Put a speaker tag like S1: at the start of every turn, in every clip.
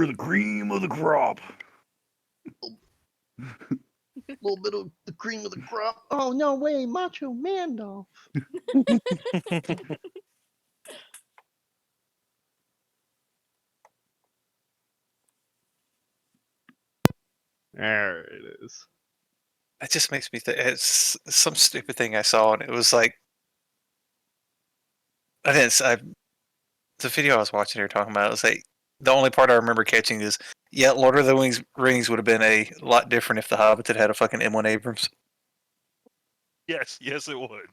S1: You're the cream of the crop.
S2: A little bit of the cream of the crop. Oh, no way, Macho Mandolf.
S3: There it is.
S4: That just makes me think it's some stupid thing I saw, and it was like, the video I was watching here talking about. It was like the only part I remember catching is, yeah, Lord of the Rings would have been a lot different if the Hobbit had a fucking M1 Abrams.
S5: Yes, it would.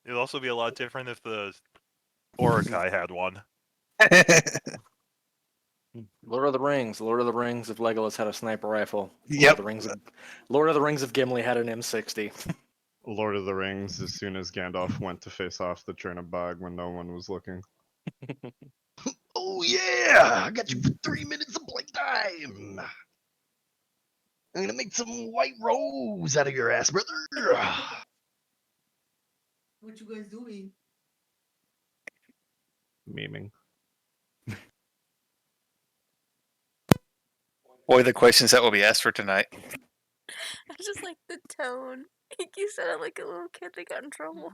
S5: It'd also be a lot different if the Orakai had one.
S6: Lord of the Rings. Lord of the Rings if Legolas had a sniper rifle.
S4: Yep.
S6: Lord of the Rings if Gimli had an M60.
S3: Lord of the Rings as soon as Gandalf went to face off the Chernobog when no one was looking.
S2: Oh, yeah! I got you for 3 minutes of playtime! I'm gonna make some white rose out of your ass, brother!
S7: What you guys doing?
S3: Memeing.
S4: Boy, the questions that will be asked for tonight.
S8: I just like the tone. You sounded like a little kid that got in trouble.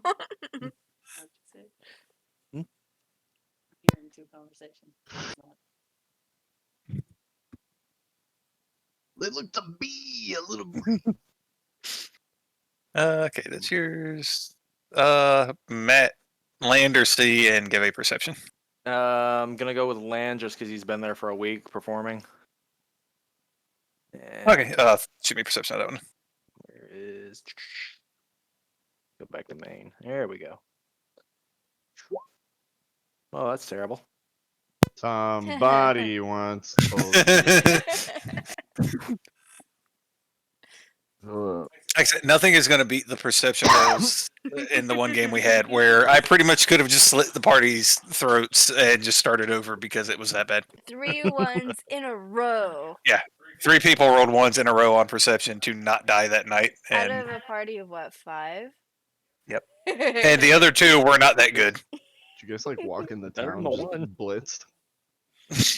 S7: You're into a conversation.
S2: They look to be a little.
S4: Okay, that's yours. Matt, land or sea, and give a perception.
S6: I'm gonna go with land just because he's been there for a week performing.
S4: Okay, shoot me perception on that one.
S6: Where is? Go back to main. There we go. Oh, that's terrible.
S3: Somebody wants told
S4: Like I said, nothing is going to beat the perception rolls in the one game we had, where I pretty much could have just slit the party's throats and just started over because it was that bad.
S8: 3 ones in a row.
S4: Yeah, 3 people rolled ones in a row on perception to not die that night,
S8: Out
S4: and
S8: of a party of what, 5?
S4: Yep. And the other 2 were not that good.
S3: Did you guys like walk in the
S6: Better
S3: town
S6: than
S3: just
S6: one.
S3: blitzed?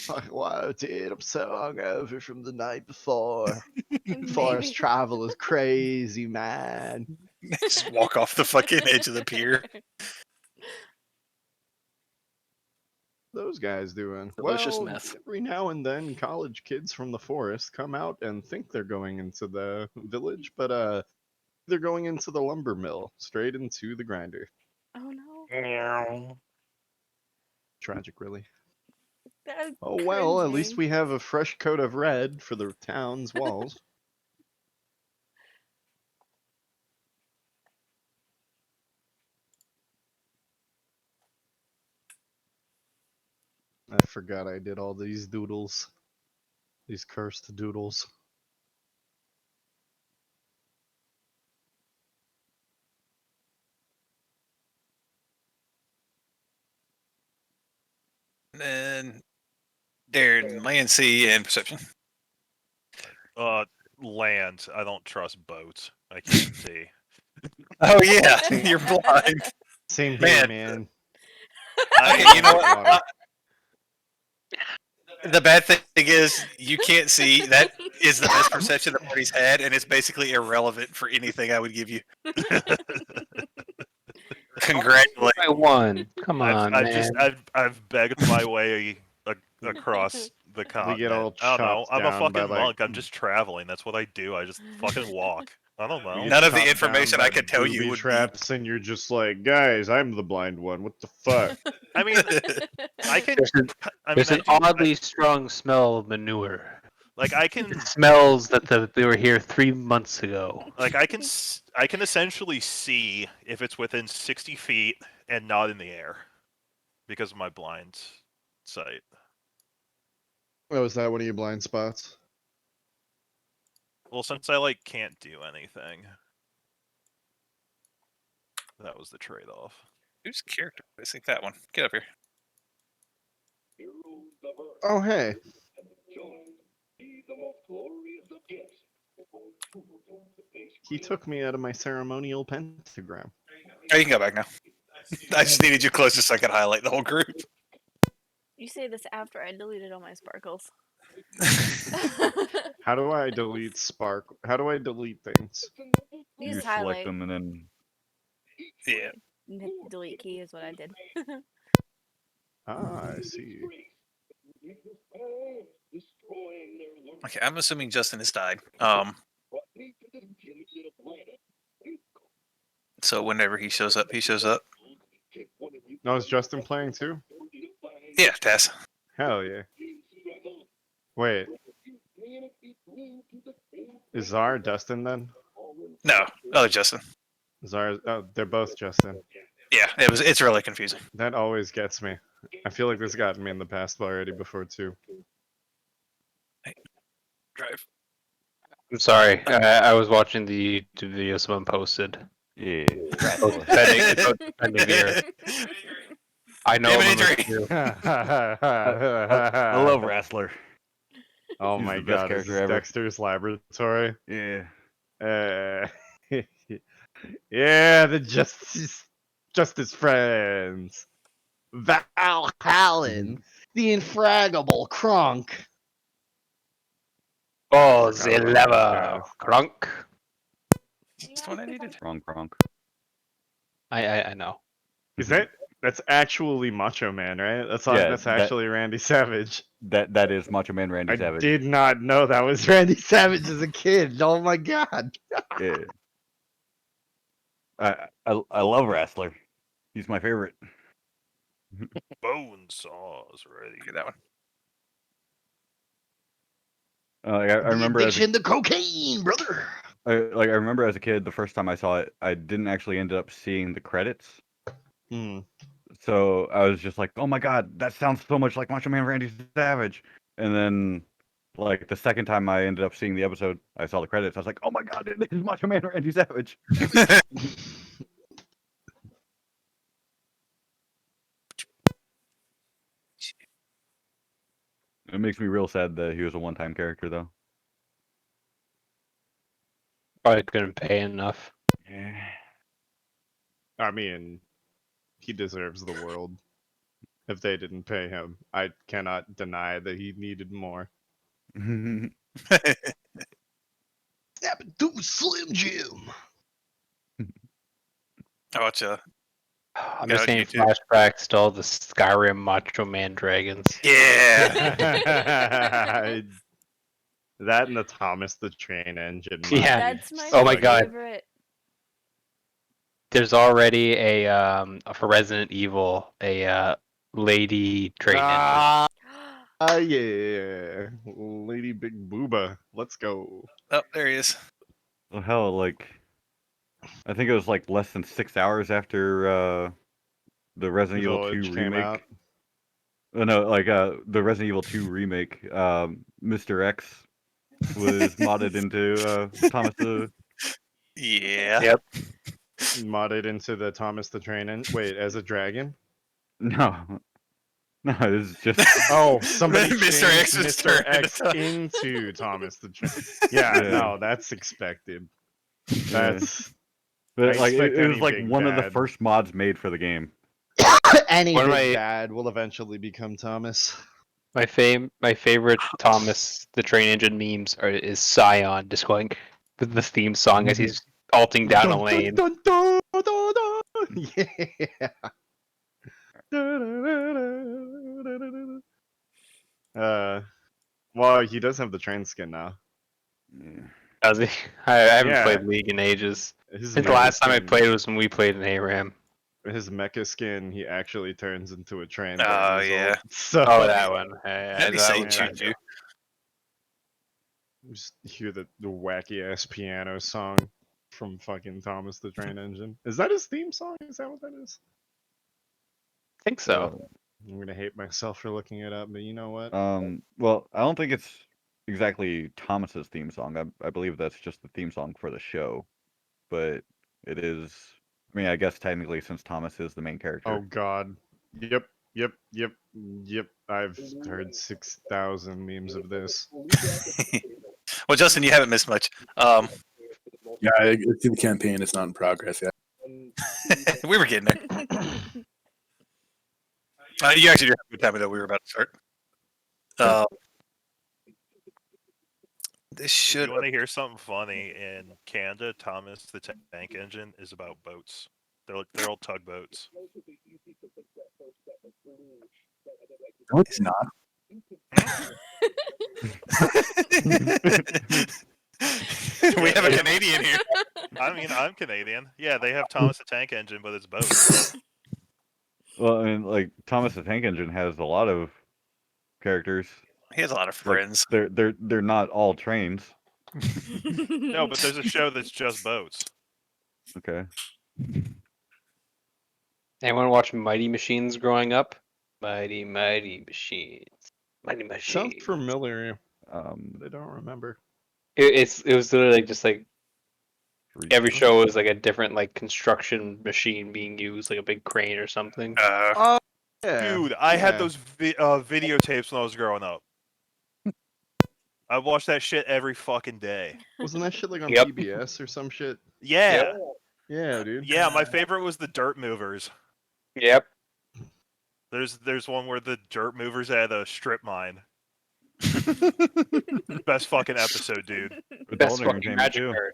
S2: Like, wow, dude, I'm so hungover from the night before.
S8: Maybe.
S2: Forest travel is crazy, man.
S4: Just walk off the fucking edge of the pier.
S3: Those guys doing?
S6: Delicious
S3: Well,
S6: meth.
S3: every now and then, college kids from the forest come out and think they're going into the village, but they're going into the lumber mill, straight into the grinder.
S8: Oh no.
S3: Tragic, really.
S8: That's
S3: Oh well, at
S8: cringing.
S3: least we have a fresh coat of red for the town's walls. I forgot I did all these doodles. These cursed doodles.
S4: And then Darren, land, sea, and perception.
S5: Land. I don't trust boats. I can't see.
S4: Oh yeah, you're blind.
S3: Same here,
S4: Man.
S3: man.
S4: Okay, you know what?
S3: Water.
S4: The bad thing is you can't see. That is the best perception the party's had, and it's basically irrelevant for anything I would give you. Congratulations.
S1: I won. Come on, man.
S5: I've begged my way across the continent.
S3: get all
S5: I don't know.
S3: chopped
S5: I'm a
S3: down
S5: fucking
S3: by, like-
S5: monk. I'm just traveling. That's what I do. I just fucking walk. I don't know.
S3: You get
S4: None of the
S3: chopped
S4: information
S3: down
S4: I
S3: by
S4: could tell you
S3: booby
S4: would be-
S3: traps, and you're just like, guys, I'm the blind one. What the fuck?
S5: I mean, I can.
S1: There's an oddly strong smell of manure.
S5: Like I can.
S1: It smells that they were here 3 months ago.
S5: Like I can essentially see if it's within 60 feet and not in the air because of my blind sight.
S3: Oh, is that one of your blind spots?
S5: Well, since I can't do anything, that was the trade-off.
S4: Whose character? I think that one. Get up here.
S3: Oh, hey. He took me out of my ceremonial pentagram.
S4: Oh, you can go back now. I just needed you closer so I could highlight the whole group.
S8: You say this after I deleted all my sparkles.
S3: How do I delete Spark? How do I delete things?
S8: You
S9: You
S8: just
S9: select
S8: highlight.
S9: them and then
S4: Yeah.
S8: And hit the delete key is what I did.
S3: Ah, I see.
S4: Okay, I'm assuming Justin has died. So whenever he shows up, he shows up.
S3: No, is Justin playing too?
S4: Yeah, Tess.
S3: Hell yeah. Wait. Is Zara Dustin then?
S4: No, other Justin.
S3: Zara, oh, they're both Justin.
S4: Yeah, it's really confusing.
S3: That always gets me. I feel like this got me in the past already before too.
S4: Drive.
S1: I'm sorry. I was watching the YouTube video someone posted.
S9: yeah.
S1: About defending beer. I know
S4: Damn
S1: him
S4: it,
S1: too.
S9: I love Wrestler.
S3: Oh
S9: He's
S3: my
S9: the best
S3: god, is
S9: character
S3: this
S9: ever.
S3: Dexter's Laboratory?
S9: Yeah.
S3: Yeah, the Justice Friends. Valhallen, the infraggable Kronk.
S1: Oh,
S3: Forgot
S1: the
S3: about that
S1: lever.
S3: guy.
S1: Crunk.
S4: That's what I needed.
S9: Wrong.
S1: I know.
S3: Is that's actually Macho Man, right?
S9: Yeah,
S3: That's
S9: that-
S3: actually Randy Savage.
S9: That is Macho Man Randy
S3: I
S9: Savage.
S3: did not know that was Randy Savage as a kid. Oh my god.
S9: Yeah. I love Wrestler. He's my favorite.
S5: Bone saws ready.
S4: Get that one.
S9: I remember as
S2: Addiction to cocaine, brother.
S9: I remember as a kid, the first time I saw it, I didn't actually end up seeing the credits.
S3: Hmm.
S9: So I was just like, "Oh my god, that sounds so much like Macho Man Randy Savage." And then, like the second time I ended up seeing the episode, I saw the credits. I was like, "Oh my god, this is Macho Man Randy Savage." It makes me real sad that he was a one-time character, though.
S1: Probably couldn't pay enough.
S9: Yeah.
S3: I mean, he deserves the world. If they didn't pay him, I cannot deny that he needed more.
S2: Snap it through Slim Jim.
S4: How about you?
S1: I'm
S4: Yeah,
S1: just seeing
S4: YouTube.
S1: flashbacks to all the Skyrim Macho Man dragons.
S4: Yeah.
S3: That and the Thomas the Train Engine.
S1: Yeah.
S8: That's my
S1: Oh my God.
S8: favorite.
S1: There's already a for Resident Evil a lady train engine.
S3: Ah, yeah. Lady Big Booba. Let's go.
S4: Oh, there he is.
S9: Well, hell, like, I think it was like less than 6 hours after the Resident Evil 2
S3: Village came
S9: remake.
S3: out.
S9: Oh, no, like the Resident Evil 2 remake. Mr. X was modded into Thomas the.
S4: Yeah.
S1: Yep.
S3: Modded into the Thomas the Train Engine. Wait, as a dragon?
S9: No, no, it's just.
S3: Oh, somebody
S4: Mr.
S3: changed
S4: X was
S3: Mr.
S4: turned
S3: X
S4: into-
S3: into Thomas the Train. Yeah,
S9: Yeah.
S3: no, that's expected.
S9: Yeah.
S3: That's
S9: But
S3: I
S9: like
S3: expect
S9: it was
S3: any
S9: like
S3: big
S9: one of the
S3: bad.
S9: first mods made for the game.
S3: any
S1: One of
S3: big
S1: my-
S3: bad will eventually become Thomas.
S1: My favorite Thomas the Train Engine memes is Scion just going with the theme song as he's alting down a lane.
S3: Dun, dun, dun, dun, dun. Yeah. Well, he does have the train skin now.
S9: Yeah.
S1: Does he? I haven't
S3: Yeah.
S1: played League in ages.
S3: His
S1: Since the
S3: mecha
S1: last time I
S3: skin-
S1: played was when we played in ARAM.
S3: his mecha skin, he actually turns into a train.
S4: Oh,
S3: during his
S4: yeah.
S3: ult. So
S1: Oh, that one.
S4: That'd be
S1: that
S4: say
S1: one-
S4: choo-choo.
S3: just hear the wacky ass piano song from fucking Thomas the Train Engine. Is that his theme song? Is that what that is?
S1: I think so.
S3: I'm gonna hate myself for looking it up, but you know what?
S9: Well, I don't think it's exactly Thomas's theme song. I believe that's just the theme song for the show, but it is. I mean, I guess technically, since Thomas is the main character.
S3: Oh God. Yep. I've heard 6,000 memes of this.
S4: Well, Justin, you haven't missed much.
S10: Yeah, it's in the campaign. It's not in progress yet.
S4: We were getting there. You actually did have a good time though. We were about to start. This should.
S5: You want to hear something funny? In Canada, Thomas the Tank Engine is about boats. They're all tugboats.
S10: No, it's not.
S4: We have a Canadian here.
S5: I mean, I'm Canadian. Yeah, they have Thomas the Tank Engine, but it's boats.
S9: Well, I mean, like Thomas the Tank Engine has a lot of characters.
S4: He has a lot of
S9: Like,
S4: friends.
S9: they're not all trains.
S5: No, but there's a show that's just boats.
S9: Okay.
S1: Anyone watch Mighty Machines growing up? Mighty Machines. Mighty Machines.
S3: Sounds familiar,
S9: Um,
S3: but I don't remember.
S1: It was literally just like every
S9: Reach-
S1: show was like a different like construction machine being used, like a big crane or something.
S3: Oh, yeah.
S5: Dude, I had
S3: yeah.
S5: those videotapes when I was growing up. I watched that shit every fucking day.
S3: Wasn't that shit like on
S1: Yep.
S3: PBS or some shit?
S5: Yeah.
S3: Yeah, dude.
S5: Yeah, my favorite was the Dirt Movers.
S1: Yep.
S5: There's one where the Dirt Movers had a strip mine. Best fucking episode, dude.
S9: Adult
S1: Best fucking
S9: entertainment
S1: magic
S9: too.
S1: card.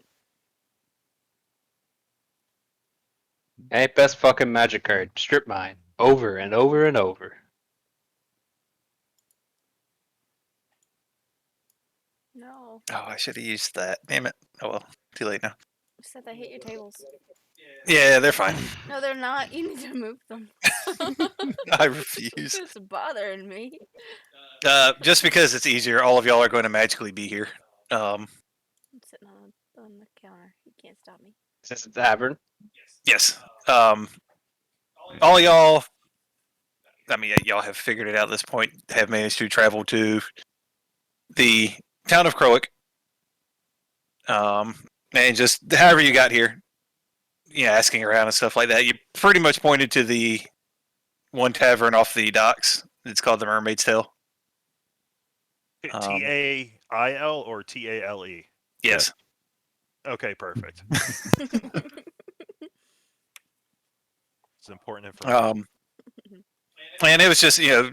S1: Hey, best fucking magic card. Strip mine. Over and over and over.
S8: No,
S4: Oh, I should have used that. Damn it. Oh well, too late now.
S8: you said I hate your tables.
S4: Yeah, they're fine.
S8: No, they're not. You need to move them.
S4: I refuse.
S8: It's bothering me.
S4: Just because it's easier, all of y'all are going to magically be here.
S8: I'm sitting on the counter. You can't stop me.
S1: Since it's tavern.
S4: Yes. All y'all. I mean, y'all have figured it out at this point. Have managed to travel to the town of Crowick. And just however you got here, asking around and stuff like that. You pretty much pointed to the one tavern off the docks. It's called the Mermaid's Tail.
S5: TAIL or TALE?
S4: Yes.
S5: Okay, perfect. It's important information.
S4: And it was just, it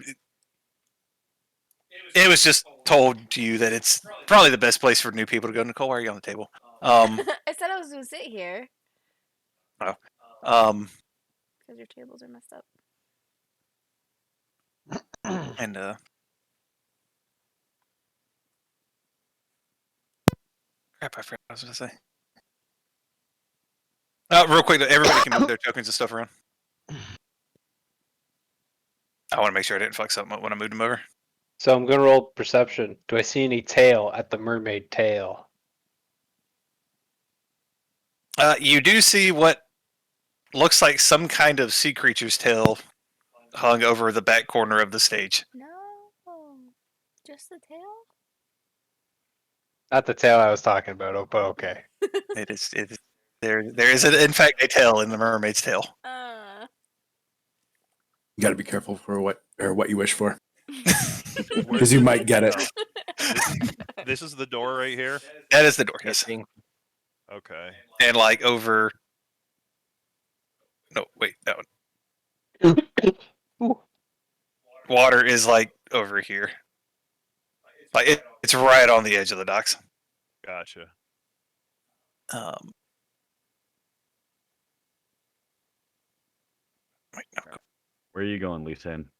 S4: was just told to you that it's probably the best place for new people to go. Nicole, why are you on the table?
S8: I said I was gonna sit here
S4: Um,
S8: because your tables are messed up.
S4: and crap, I forgot what I was gonna say. Real quick, everybody can move their tokens and stuff around. I want to make sure I didn't fuck something up when I moved them over.
S1: So I'm gonna roll perception. Do I see any tail at the mermaid tail?
S4: You do see what looks like some kind of sea creature's tail hung over the back corner of the stage.
S8: No, just the tail.
S1: Not the tail I was talking about, but okay.
S4: It is. There is, in fact, a tail in the mermaid's tail.
S10: You got to be careful for what you wish for,
S5: Where's
S10: because you
S5: the-
S10: might get it.
S5: This is the door right here.
S4: That is the door. Yes.
S5: Okay.
S4: And like over. No, wait, that one. Water is like over here. Like it's right on the edge of the docks.
S5: Gotcha.
S4: Wait, no.
S9: Where are you going, Lisa?
S5: I'm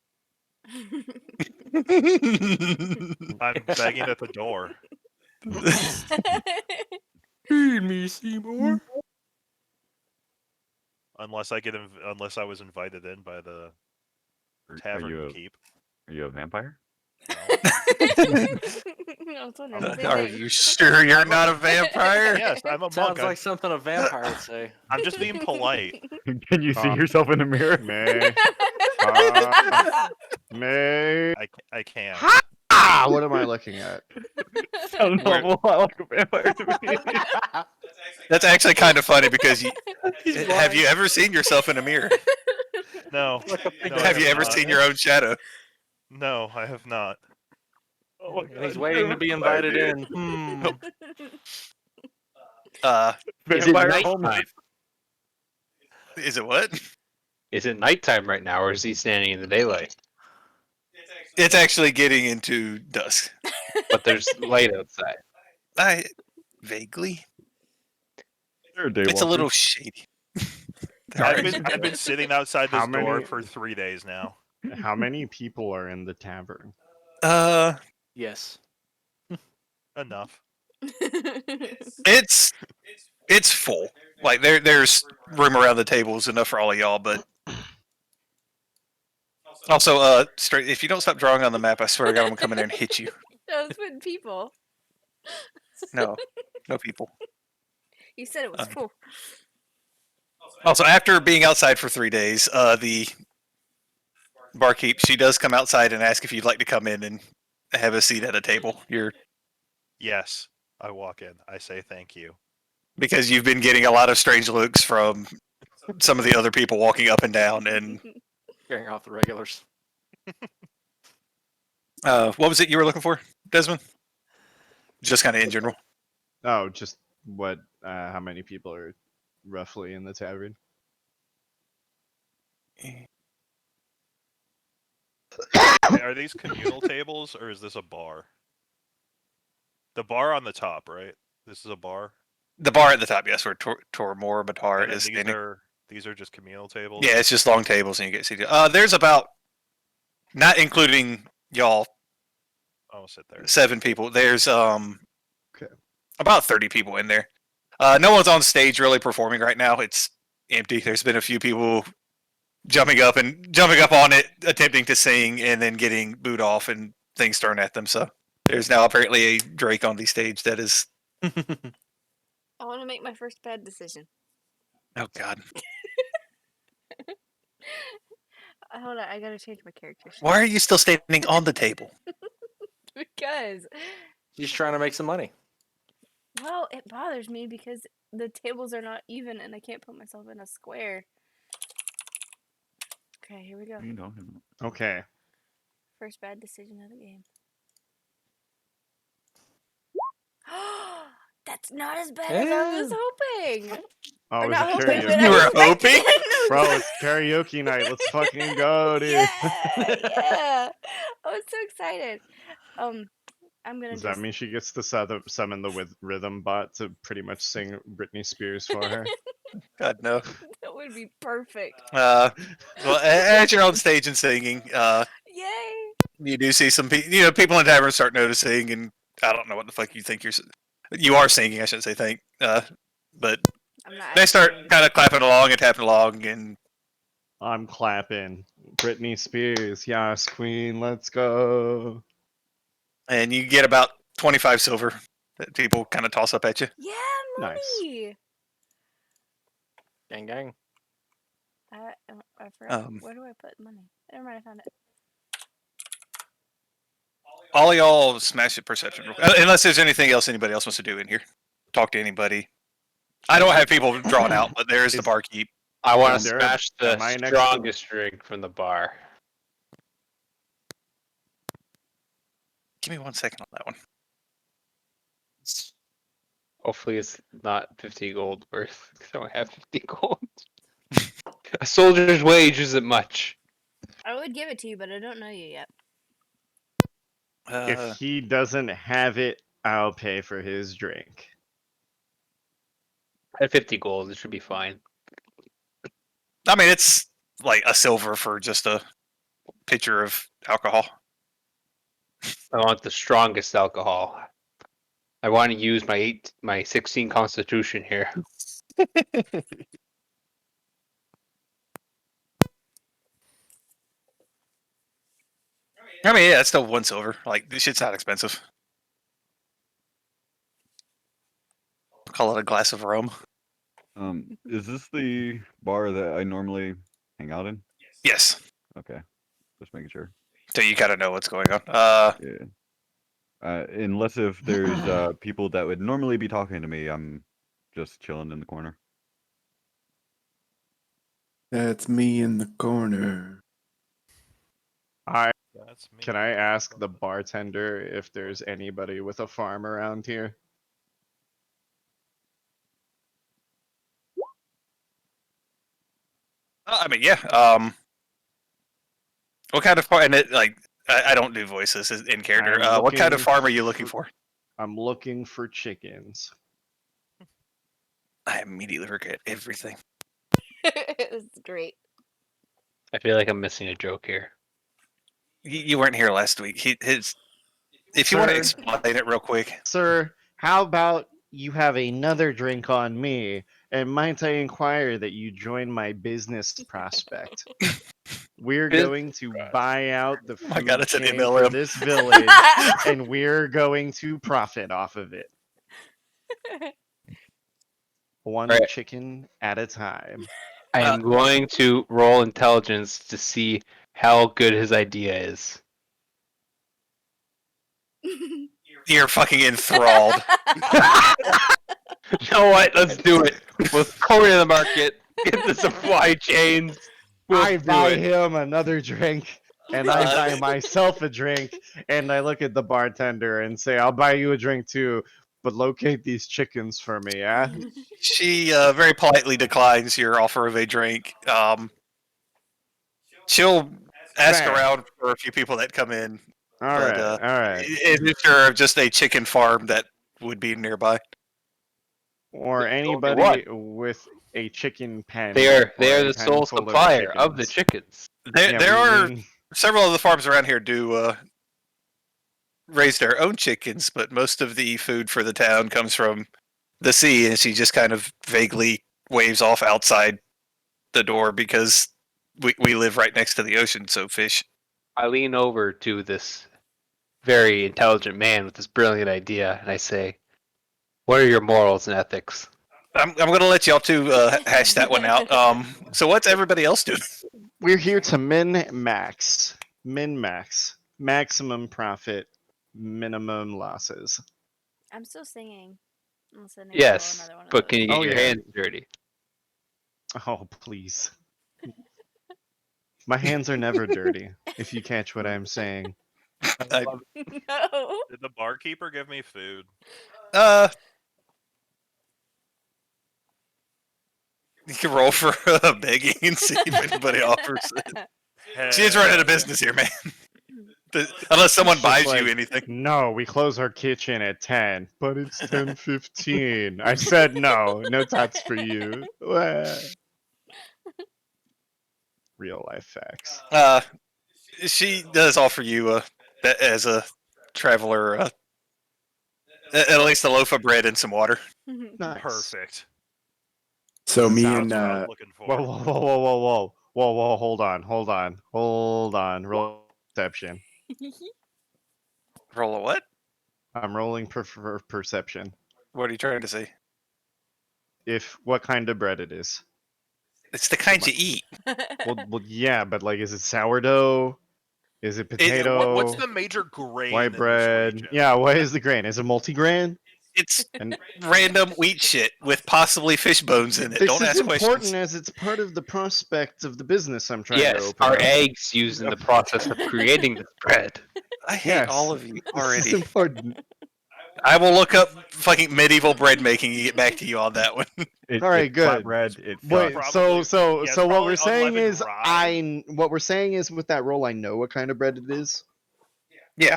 S5: begging at the door.
S6: Feed me, Seymour.
S5: Unless I was invited in by the
S9: Are
S5: tavern
S9: you
S5: keep.
S9: Are you a vampire?
S8: I was wondering the same
S4: Are
S8: thing.
S4: you sure you're not a vampire?
S5: Yes, I'm a
S6: Sounds
S5: monk.
S6: like something a vampire would say.
S5: I'm just being polite.
S9: Can you see
S3: Tom.
S9: yourself in the mirror?
S3: May. May.
S5: I can't.
S3: Ah, what am I looking at?
S9: Sounds an awful lot like a vampire to me.
S4: That's actually kind of funny because
S6: He's
S4: have you
S6: blind.
S4: ever seen yourself in a mirror?
S5: No.
S6: Like a big
S5: No, I
S4: Have you ever
S5: not.
S4: seen your own shadow?
S5: No, I have not.
S9: Oh my
S6: And he's
S9: God,
S6: waiting to be
S9: vampire,
S6: invited
S9: dude.
S6: in.
S1: Is it
S9: Vampire homeless.
S1: nighttime?
S4: Is it what?
S1: Is it nighttime right now, or is he standing in the daylight?
S4: It's actually getting into dusk.
S1: But there's light outside.
S4: I vaguely.
S9: They're a
S4: It's a
S9: daywalker.
S4: little shady. There are
S5: I've been sitting outside
S3: How
S5: this door
S3: many-
S5: for 3 days now.
S3: How many people are in the tavern?
S6: Yes.
S5: Enough.
S4: It's full. Like there's room around the tables enough for all of y'all, but also straight. If you don't stop drawing on the map, I swear to God, I'm gonna come in there and hit you.
S8: No, it's with people.
S4: No people.
S8: You said it was full.
S4: Also, after being outside for 3 days, the barkeep, she does come outside and ask if you'd like to come in and have a seat at a table.
S5: Yes. I walk in. I say thank you.
S4: Because you've been getting a lot of strange looks from some of the other people walking up and down. And
S6: Scaring off the regulars.
S4: what was it you were looking for, Desmond? Just kind of in general.
S3: Oh, just what? How many people are roughly in the tavern?
S5: Are these communal tables or is this a bar? The bar on the top, right? This is a bar.
S4: The bar at the top, yes, where Tormor Batar
S5: And then
S4: is standing.
S5: these are just communal tables.
S4: Yeah, it's just long tables and you get seated. There's about, not including y'all,
S5: I'll sit there.
S4: 7 people. There's
S3: Okay.
S4: about 30 people in there. No one's on stage really performing right now. It's empty. There's been a few people jumping up on it, attempting to sing, and then getting booed off and things thrown at them. So there's now apparently a Drake on the stage that is.
S8: I want to make my first bad decision.
S4: Oh God!
S8: Hold on, I gotta change my character. sheet.
S4: Why are you still standing on the table?
S8: Because,
S6: He's trying to make some money.
S8: well, it bothers me because the tables are not even and I can't put myself in a square. Okay, here we go.
S9: You know.
S3: Okay.
S8: First bad decision of the game. That's not as bad as I was hoping.
S3: Oh,
S8: Or
S3: it's
S8: not
S3: a
S8: hoping, but
S3: karaoke.
S4: You
S8: I
S4: were
S8: expected
S4: hoping?
S8: it.
S3: Bro, it's karaoke night. Let's fucking go, dude.
S8: Yeah. I was so excited. I'm gonna
S3: Does that
S8: just
S3: mean she gets to summon the rhythm bot to pretty much sing Britney Spears for her?
S4: God no.
S8: that would be perfect.
S4: Well, as you're on stage and singing,
S8: Yay!
S4: you do see some people in the tavern start noticing, and I don't know what the fuck you think you are singing. I shouldn't say think, but
S8: I'm not.
S4: they start kind of clapping along and tapping along, and
S3: I'm clapping. Britney Spears, yes, queen, let's go.
S4: you get about 25 silver that people kind of toss up at you.
S8: Yeah,
S3: Nice.
S8: money.
S6: Gang, gang.
S8: I forgot.
S4: Um,
S8: Where do I put money? Never mind, I found it.
S4: All of y'all smash it perception, unless there's anything else anybody else wants to do in here. Talk to anybody. I don't have people drawn out, but there is the barkeep.
S1: I want
S3: Is
S1: to
S3: there a-
S1: smash the
S3: am I next to-
S1: strongest drink from the bar.
S4: Give me 1 second on that one.
S1: Hopefully it's not 50 gold worth. 'Cause I don't have 50 gold. A soldier's wage isn't much.
S8: I would give it to you, but I don't know you yet.
S3: If he doesn't have it, I'll pay for his drink.
S1: At 50 gold, it should be fine.
S4: I mean, it's like a silver for just a pitcher of alcohol.
S1: I want the strongest alcohol. I want to use my 16 constitution here.
S4: I mean, yeah, it's still 1 silver. Like, this shit's not expensive. Call it a glass of rum.
S9: Is this the bar that I normally hang out in?
S4: Yes.
S9: Okay, just making sure.
S4: So you gotta know what's going on.
S9: Yeah. Unless if there's people that would normally be talking to me, I'm just chilling in the corner.
S10: That's me in the corner.
S5: That's me.
S3: Can I ask the bartender if there's anybody with a farm around here?
S4: I mean, yeah. What kind of farm? And I don't do voices in character.
S3: I'm
S4: What kind of
S3: looking
S4: farm are you looking for?
S3: I'm looking for chickens.
S4: I immediately regret everything.
S8: It was great.
S1: I feel like I'm missing a joke here.
S4: You weren't here last week. If you want to
S3: Sir?
S4: explain it real quick.
S3: Sir, how about you have another drink on me? And might I inquire that you join my business prospect? We're going to buy out the
S4: Oh my
S3: food
S4: God, it's an
S3: chain for
S4: MLM.
S3: this village, and we're going to profit off of it. One
S1: Right.
S3: chicken at a time.
S1: I am going to roll intelligence to see how good his idea is.
S4: You're fucking enthralled.
S1: You know what? Let's do it. Let's corner the market. Get the supply chains.
S3: I
S1: do
S3: buy
S1: it.
S3: him another drink, and I buy myself a drink, and I look at the bartender and say, I'll buy you a drink too, but locate these chickens for me, yeah?
S4: She very politely declines your offer of a drink. She'll ask
S3: Fair.
S4: around for a few people that come in.
S3: All
S4: but,
S3: right, all right.
S4: Is sure of just a chicken farm that would be nearby.
S3: Or
S1: There's only
S3: anybody with a chicken pen.
S1: They are
S3: or a
S1: the
S3: pen
S1: sole
S3: full of
S1: supplier of the
S3: chickens.
S1: chickens.
S3: Yeah,
S4: There
S3: we
S4: are
S3: mean-
S4: several of the farms around here do raise their own chickens, but most of the food for the town comes from the sea, and she just kind of vaguely waves off outside the door because we live right next to the ocean, so fish.
S1: I lean over to this very intelligent man with this brilliant idea, and I say, "What are your morals and ethics?"
S4: I'm going to let y'all two hash that one out. So what's everybody else doing?
S3: We're here to min-max. Min-max. Maximum profit, minimum losses.
S8: I'm still singing. Unless I need to roll
S1: Yes,
S8: another one of
S1: but can you
S8: those.
S1: get your
S3: yeah.
S1: hands dirty?
S3: Oh, please. My hands are never dirty, if you catch what I'm saying.
S8: No.
S5: Did the barkeeper give me food?
S4: You can roll for begging and see if anybody offers it. She is running a business here, man. Unless someone
S3: It's just
S4: buys you
S3: like,
S4: anything.
S3: No, we close our kitchen at 10. But it's 10:15. I said no. No tots for you. Wah. Real life facts.
S4: She does offer you as a traveler at least a loaf of bread and some water.
S3: Nice.
S5: Perfect.
S10: So me
S3: Sounds
S10: and
S5: What I'm looking for.
S3: Whoa, hold on. Roll perception.
S4: Roll a what?
S3: I'm rolling perception.
S4: What are you trying to say?
S3: If what kind of bread it is.
S4: It's the kind you eat.
S3: Well, yeah, but like, is it sourdough? Is it potato?
S5: What's the major grain
S3: white
S5: in this
S3: bread?
S5: region?
S3: Yeah, what is the grain? Is it multigrain?
S4: It's
S3: And
S4: random wheat shit with possibly fish bones in it.
S3: this
S4: Don't
S3: is
S4: ask
S3: important
S4: questions.
S3: as it's part of the prospect of the business I'm trying to
S1: Yes,
S3: open
S1: are
S3: up.
S1: eggs used in the process of creating this bread?
S4: I hate
S3: Yes.
S4: all of you
S3: This is
S4: already.
S3: important.
S4: I will look up fucking medieval bread making and get back to you on that one.
S3: All right,
S9: it's
S3: good.
S9: Flatbread. It
S3: Wait,
S9: sucks.
S5: Probably-
S3: so
S5: yeah, it's
S3: what we're
S5: probably
S3: saying
S5: unleavened
S3: is
S5: rye.
S3: what we're saying is with that roll I know what kind of bread it is.
S4: Yeah.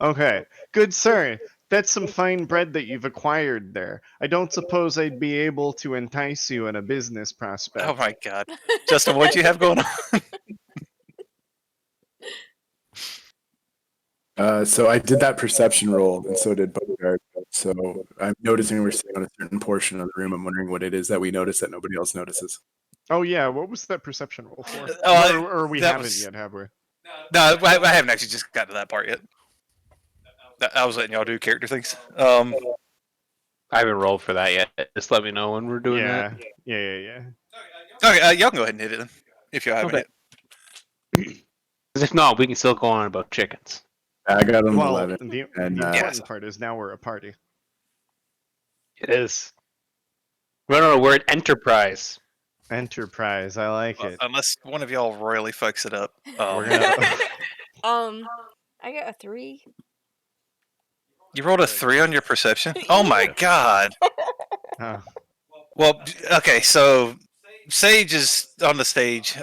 S3: Okay, good sir. That's some fine bread that you've acquired there. I don't suppose I'd be able to entice you in a business prospect.
S4: Oh my god. Justin, what do you have going on?
S10: So I did that perception roll, and so did Bogart. So I'm noticing we're sitting on a certain portion of the room. I'm wondering what it is that we notice that nobody else notices.
S3: Oh yeah, what was that perception roll for? Or we
S4: that
S3: haven't
S4: was-
S3: yet, have we?
S4: No, I haven't actually just got to that part yet. I was letting y'all do character things.
S1: I haven't rolled for that yet. Just let me know when we're doing that.
S3: Yeah.
S4: Okay, y'all can go ahead and hit it then, if you haven't
S1: Okay.
S4: hit.
S1: Because if not, we can still go on about chickens.
S10: I got an
S3: Well,
S10: 11.
S3: the
S10: And,
S3: important part is now we're a party.
S1: It is. No, we're an enterprise.
S3: Enterprise, I like it.
S4: Unless one of y'all royally fucks it up.
S3: We're gonna.
S8: I got a 3.
S4: You rolled a 3 on your perception? Oh my god.
S3: Oh.
S4: Well, okay, so Sage is on the stage,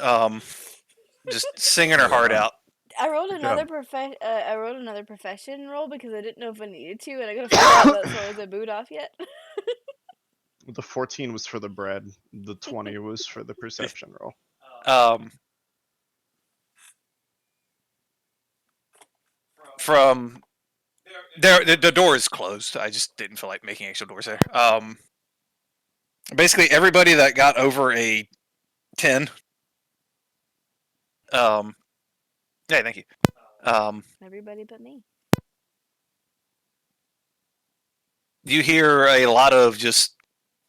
S4: just singing her heart out.
S8: I rolled
S9: Good
S8: another
S9: job.
S8: I rolled another profession roll because I didn't know if I needed to, and I gotta figure out that so I wasn't boot off yet.
S3: The 14 was for the bread. The 20 was for the perception roll.
S4: From there, the door is closed. I just didn't feel like making extra doors there. Basically everybody that got over a 10. Yeah, thank you.
S8: Everybody but me.
S4: You hear a lot of just,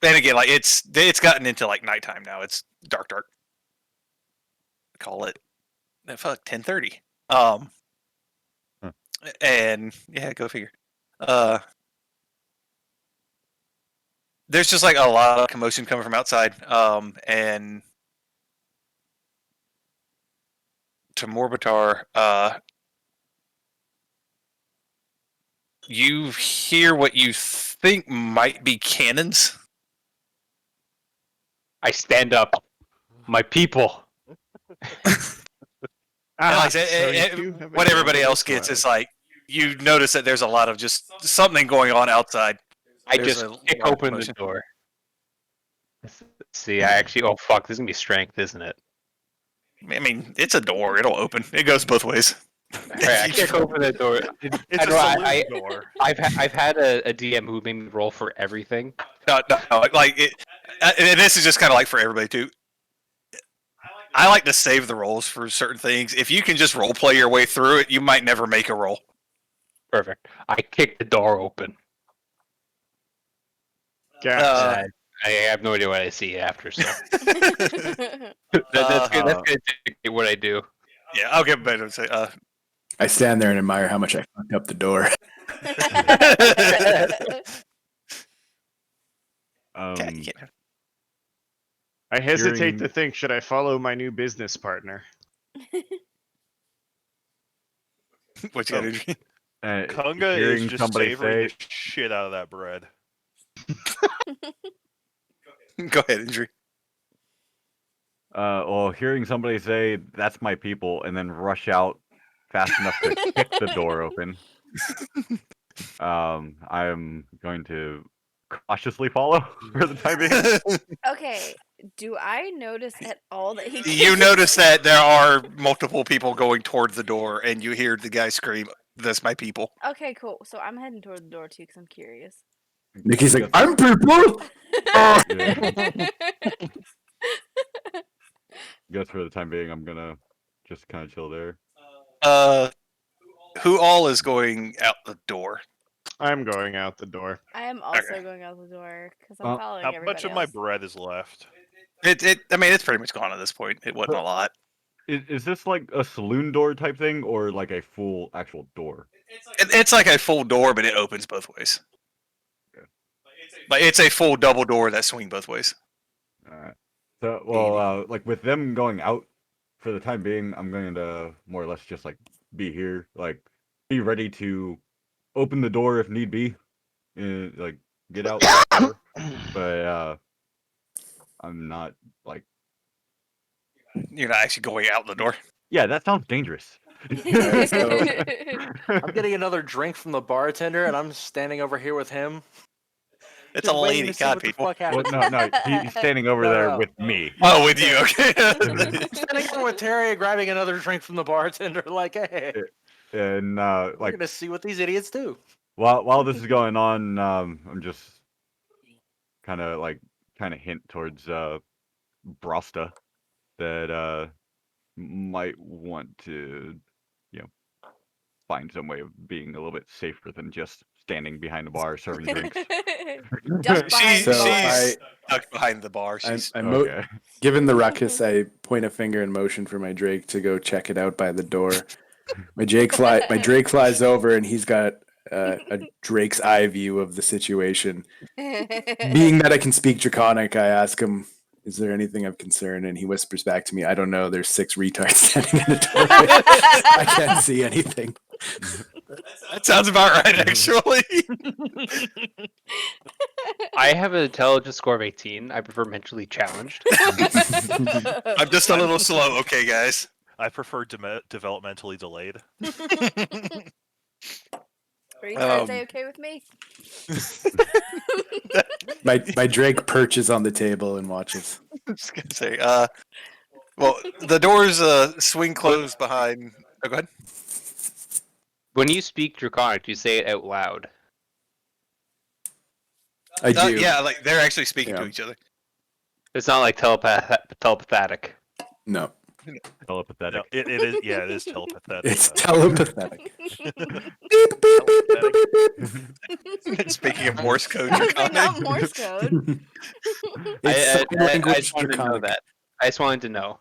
S4: and again, like it's gotten into like nighttime now. It's dark. Call it, I felt like 10:30. And yeah, go figure. There's just like a lot of commotion coming from outside. And to Morbitar, you hear what you think might be cannons.
S1: I stand up. My people.
S4: And like,
S3: so you have
S4: what everybody
S3: abandoned
S4: else
S3: the
S4: gets is
S3: cloud.
S4: like, you notice that there's a lot of just something going on outside.
S1: I
S4: There's
S1: just
S4: a
S1: kick
S4: lot of
S1: open the
S4: commotion.
S1: door. Let's see, I actually. Oh fuck! This is gonna be strength, isn't it?
S4: I mean, it's a door. It'll open. It goes both ways.
S1: Alright, I kick open the door.
S5: It's a saloon door.
S1: I've had a DM who made me roll for everything.
S4: No, like it. And this is just kind of like for everybody too. I like to save the rolls for certain things. If you can just role play your way through it, you might never make a roll.
S1: Perfect. I kick the door open.
S3: Gas.
S1: I have no idea what I see after, so that's good.
S4: Uh,
S1: That's gonna dictate what I do.
S4: Yeah, I'll get better and say.
S10: I stand there and admire how much I fucked up the door.
S3: I hesitate
S9: Hearing-
S3: to think, should I follow my new business partner?
S4: What you got, Adrian?
S5: Kunga is
S9: hearing
S5: just
S9: somebody
S5: savoring
S9: say,
S5: the shit out of that bread.
S4: Go ahead, Adrian.
S9: well, hearing somebody say, "That's my people," and then rush out fast enough to kick the door open, I'm going to cautiously follow for the time being.
S8: Okay, do I notice at all that he?
S4: You notice that there are multiple people going towards the door, and you hear the guy scream, "That's my people."
S8: Okay, cool. So I'm heading toward the door too because I'm curious.
S10: Nikki's like, I'm people. Oh.
S9: Guess for the time being, I'm gonna just kind of chill there.
S4: Who all is going out the door?
S3: I'm going out the door.
S8: I am also going out the door because I'm following
S5: How
S8: everybody
S5: much of
S8: else.
S5: my bread is left?
S4: I mean, it's pretty much gone at this point. It wasn't a lot.
S9: Is this like a saloon door type thing, or like a full actual door?
S4: It's like a full door, but it opens both ways.
S9: Okay.
S4: Like it's a full double door that swing both ways.
S9: Alright. So, well, like with them going out for the time being, I'm going to more or less just like be here, like be ready to open the door if need be, and like get out. But I'm not like.
S4: You're not actually going out the door.
S9: Yeah, that sounds dangerous.
S6: I'm getting another drink from the bartender, and I'm standing over here with him.
S4: It's
S6: just
S4: a
S6: waiting
S4: lady,
S6: to see
S4: God,
S6: what the
S4: people.
S6: fuck
S9: Well,
S6: happens.
S9: no, he's standing over
S6: No,
S9: there
S6: no.
S9: with me.
S4: Oh, with you, okay.
S6: I'm standing over with Terry, grabbing another drink from the bartender, like, hey,
S9: And
S6: we're
S9: like
S6: gonna see what these idiots do.
S9: while this is going on, I'm just kind of hint towards Brosta that might want to, find some way of being a little bit safer than just standing behind the bar serving drinks.
S8: Just behind the bar.
S4: She's stuck behind the bar. She's
S9: Okay.
S10: Given the ruckus, I point a finger and motion for my Drake to go check it out by the door. My Drake flies over, and he's got a Drake's eye view of the situation. Being that I can speak Draconic, I ask him, "Is there anything of concern?" And he whispers back to me, "I don't know. There's 6 retards standing in the doorway. I can't see anything."
S4: that sounds about right, actually.
S1: I have an intelligence score of 18. I prefer mentally challenged.
S4: I'm just a little slow, okay, guys.
S5: I prefer developmentally delayed.
S8: Are you trying to say okay with me?
S10: My Drake perches on the table and watches.
S4: I was gonna say, well, the doors swing closed behind. Oh, go ahead.
S1: When you speak Draconic, do you say it out loud?
S10: I do.
S4: Yeah, like they're actually speaking
S10: Yeah.
S4: to each other.
S1: It's not like telepathic.
S10: No,
S9: Telepathetic.
S5: No, it is. Yeah, it is telepathetic.
S10: it's
S5: though.
S10: telepathetic.
S4: Speaking of Morse code,
S8: I was like,
S4: Draconic.
S8: not Morse code.
S10: It's sign
S1: I
S10: language
S1: just wanted to know
S10: Draconic.
S1: that. I just wanted to know.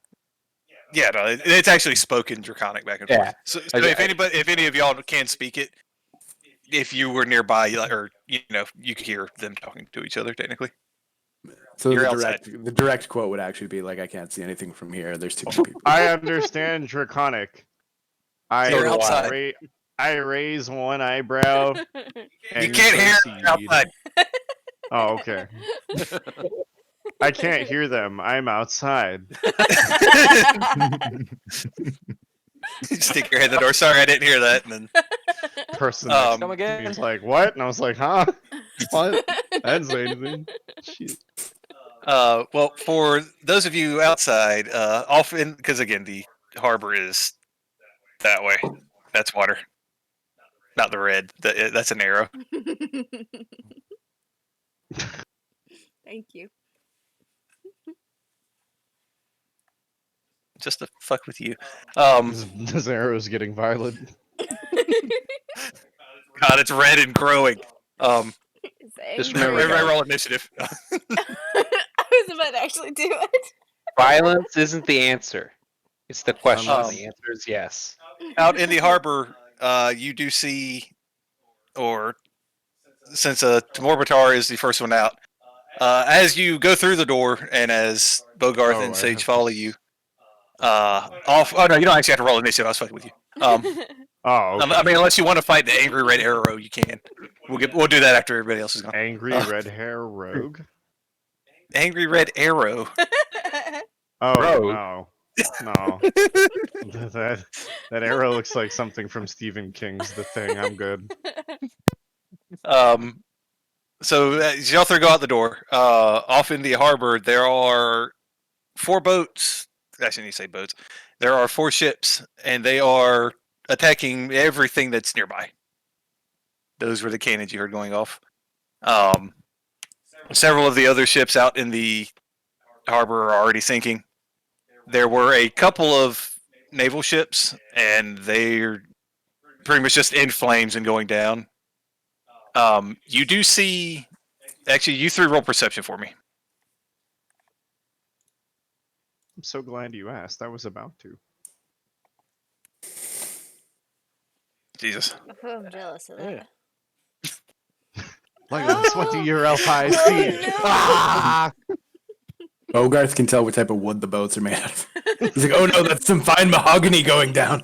S4: Yeah, no, it's actually spoken Draconic back and
S1: Yeah.
S4: forth. So if any of y'all can speak it, if you were nearby, or you could hear them talking to each other. Technically,
S10: So
S4: You're
S10: the direct quote would actually be like, "I can't see anything from here. There's too many people."
S3: I understand Draconic.
S4: You're outside.
S3: I raise one eyebrow. And
S4: You can't hear
S3: proceed.
S4: outside.
S3: Oh, okay. I can't hear them. I'm outside.
S4: Stick your head in the door. Sorry, I didn't hear that. And then
S3: Person
S4: Um,
S6: Come again.
S3: he's like, "What?" And I was like, "Huh? What? I didn't say anything." Shit.
S4: well, for those of you outside, often because again the harbor is that way. That's water, not the red. That's an arrow.
S8: Thank you.
S4: Just to fuck with you.
S3: This arrow's getting violent.
S4: God, it's red and growing.
S1: Just
S8: Angry.
S1: remember,
S4: Everybody
S1: guys,
S4: roll initiative.
S8: I was about to actually do it.
S1: violence isn't the answer. It's the question.
S4: Um,
S1: The answer is yes.
S4: Out in the harbor, you do see, or since Tamorbatar is the first one out, as you go through the door and as Bogarth
S3: Oh,
S4: and
S3: I
S4: Sage
S3: have
S4: follow
S3: to
S4: you, off. Oh no, you don't actually have to roll initiative. I was fucking with you.
S3: Oh, okay.
S4: I mean, unless you want to fight the angry red arrow, you can. We'll do that after everybody else is gone.
S3: Angry red hair rogue.
S4: Angry red arrow.
S3: Oh
S1: Rogue?
S3: no, no. that arrow looks like something from Stephen King's The Thing. I'm good.
S4: So as y'all three go out the door, off in the harbor, there are 4 boats. Actually, I need to say boats. There are 4 ships, and they are attacking everything that's nearby. Those were the cannons you heard going off. Several of the other ships out in the harbor are already sinking. There were a couple of naval ships, and they're pretty much just in flames and going down. You do see. Actually, you 3 roll perception for me.
S3: I'm so glad you asked. I was about to.
S4: Jesus.
S8: Oh, I'm jealous of
S6: Yeah.
S8: that.
S3: Look at this. What do your elf eyes
S8: Oh,
S3: see?
S8: no.
S3: Ah!
S10: Bogarth can tell what type of wood the boats are made out of. He's like, "Oh no, that's some fine mahogany going down."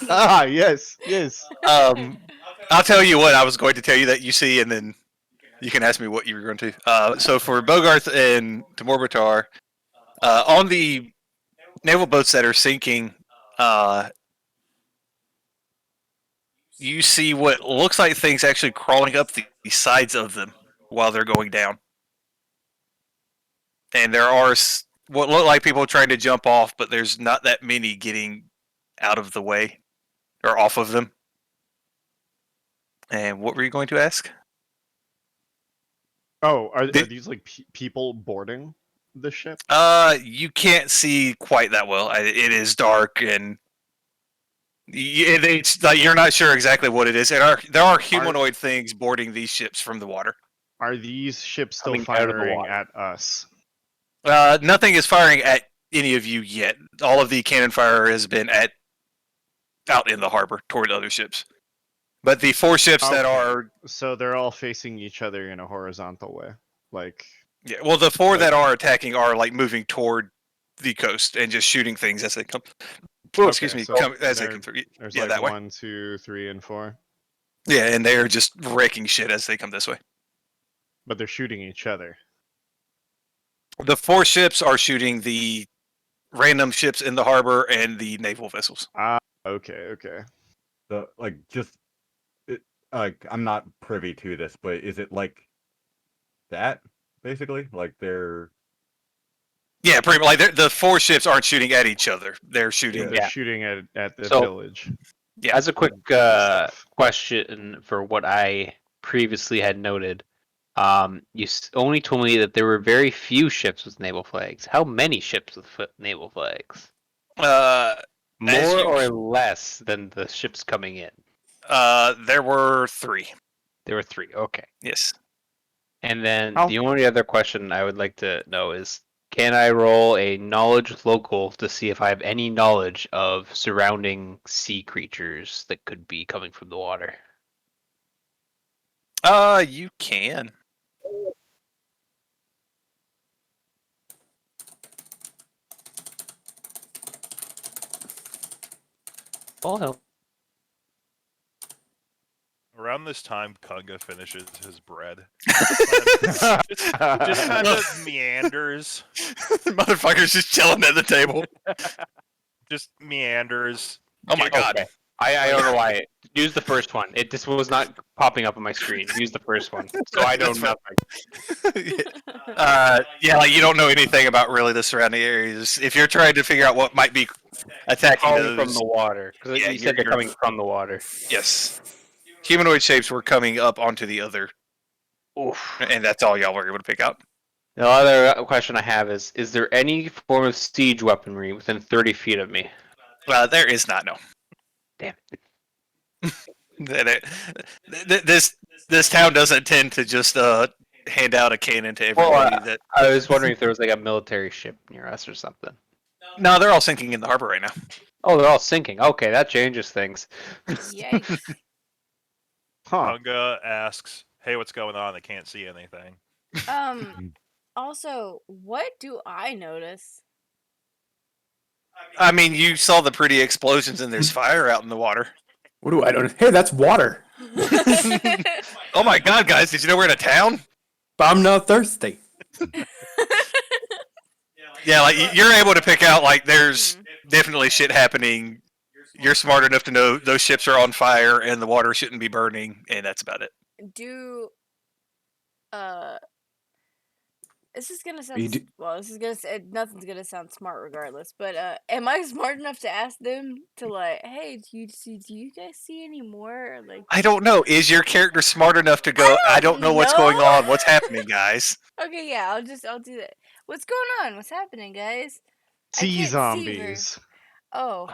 S3: Ah, yes, yes.
S4: I'll tell you what I was going to tell you that you see, and then you can ask me what you were going to. So for Bogarth and Tamorbatar, on the naval boats that are sinking, you see what looks like things actually crawling up the sides of them while they're going down. And there are what look like people trying to jump off, but there's not that many getting out of the way or off of them. And what were you going to ask?
S3: Oh, are
S4: Did-
S3: these like people boarding the ship?
S4: You can't see quite that well. It is dark, and it's like you're not sure exactly what it is. There are humanoid things boarding these ships from the water.
S3: Are these ships still
S1: Coming out of the
S3: firing
S1: water.
S3: at us?
S4: Nothing is firing at any of you yet. All of the cannon fire has been out in the harbor toward other ships. But the 4 ships that
S3: Okay.
S4: are
S3: So they're all facing each other in a horizontal way, like.
S4: well, the 4 that
S3: Okay.
S4: are attacking are like moving toward the coast and just shooting things as they come. Oh, excuse
S3: Okay,
S4: me,
S3: so
S4: as they
S3: there-
S4: come through.
S3: There's
S4: Yeah,
S3: like
S4: that way.
S3: 1, 2, 3, and 4,
S4: Yeah, and they are just wrecking shit as they come this way.
S3: but they're shooting each other.
S4: The 4 ships are shooting the random ships in the harbor and the naval vessels.
S3: Okay.
S9: So like just like I'm not privy to this, but is it like that basically? Like they're
S4: Yeah, pretty much. Like the 4 ships aren't shooting at each other; they're shooting.
S3: They're
S1: Yeah.
S3: shooting at the
S1: So-
S3: village.
S4: Yeah.
S1: As a quick
S3: Stuff.
S1: question for what I previously had noted, you only told me that there were very few ships with naval flags. How many ships with naval flags?
S4: As
S1: More
S4: you-
S1: or less than the ships coming in?
S4: There were 3.
S1: There were 3. Okay.
S4: Yes.
S1: And then
S3: How-
S1: the only other question I would like to know is, can I roll a knowledge local to see if I have any knowledge of surrounding sea creatures that could be coming from the water?
S4: You can.
S1: Oh hell.
S5: Around this time, Kunga finishes his bread. just kind of meanders.
S4: Motherfucker's just chilling at the table.
S5: Just meanders.
S4: Oh my god.
S1: Okay. I don't know why. Use the first one. It just was not popping up on my screen. Use the first one. So I know
S4: That's fine.
S1: nothing.
S4: Yeah, like you don't know anything about really the surrounding areas. If you're trying to figure out what might be attacking
S1: Calling
S4: those,
S1: from the water. Because
S4: Yeah,
S1: you said they're
S4: you're-
S1: coming from the water.
S4: yes, humanoid shapes were coming up onto the other,
S1: Oof.
S4: and that's all y'all were able to pick out.
S1: The other question I have is there any form of siege weaponry within 30 feet of me?
S4: There is not, no.
S1: Damn it.
S4: This town doesn't tend to just hand out a cannon to
S1: Well,
S4: everybody.
S1: I was wondering if there was like a military ship near us or something.
S4: No, they're all sinking in the harbor right now.
S1: Oh, they're all sinking. Okay, that changes things.
S8: Yikes.
S3: Huh.
S5: Kunga asks, "Hey, what's going on? I can't see anything."
S8: Also, what do I notice?
S4: I mean, you saw the pretty explosions and there's fire out in the water.
S10: What do I don't? Hey, that's water.
S4: Oh my god, guys, did you know we're in a town?
S10: But I'm not thirsty.
S4: Yeah, like you're able to pick out like there's definitely shit happening. You're smart enough to know those ships are on fire and the water shouldn't be burning, and that's about it.
S8: Do this is gonna
S10: You
S8: sound
S10: do-
S8: well. This is gonna nothing's gonna sound smart regardless. But am I smart enough to ask them to like, hey, do you guys see any more? Like,
S4: I don't know. Is your character smart enough to go? I don't know what's going
S8: know.
S4: on. What's happening, guys?
S8: okay, yeah, I'll do that. What's going on? What's happening, guys? I
S3: Sea
S8: can't see
S3: zombies.
S8: Oh,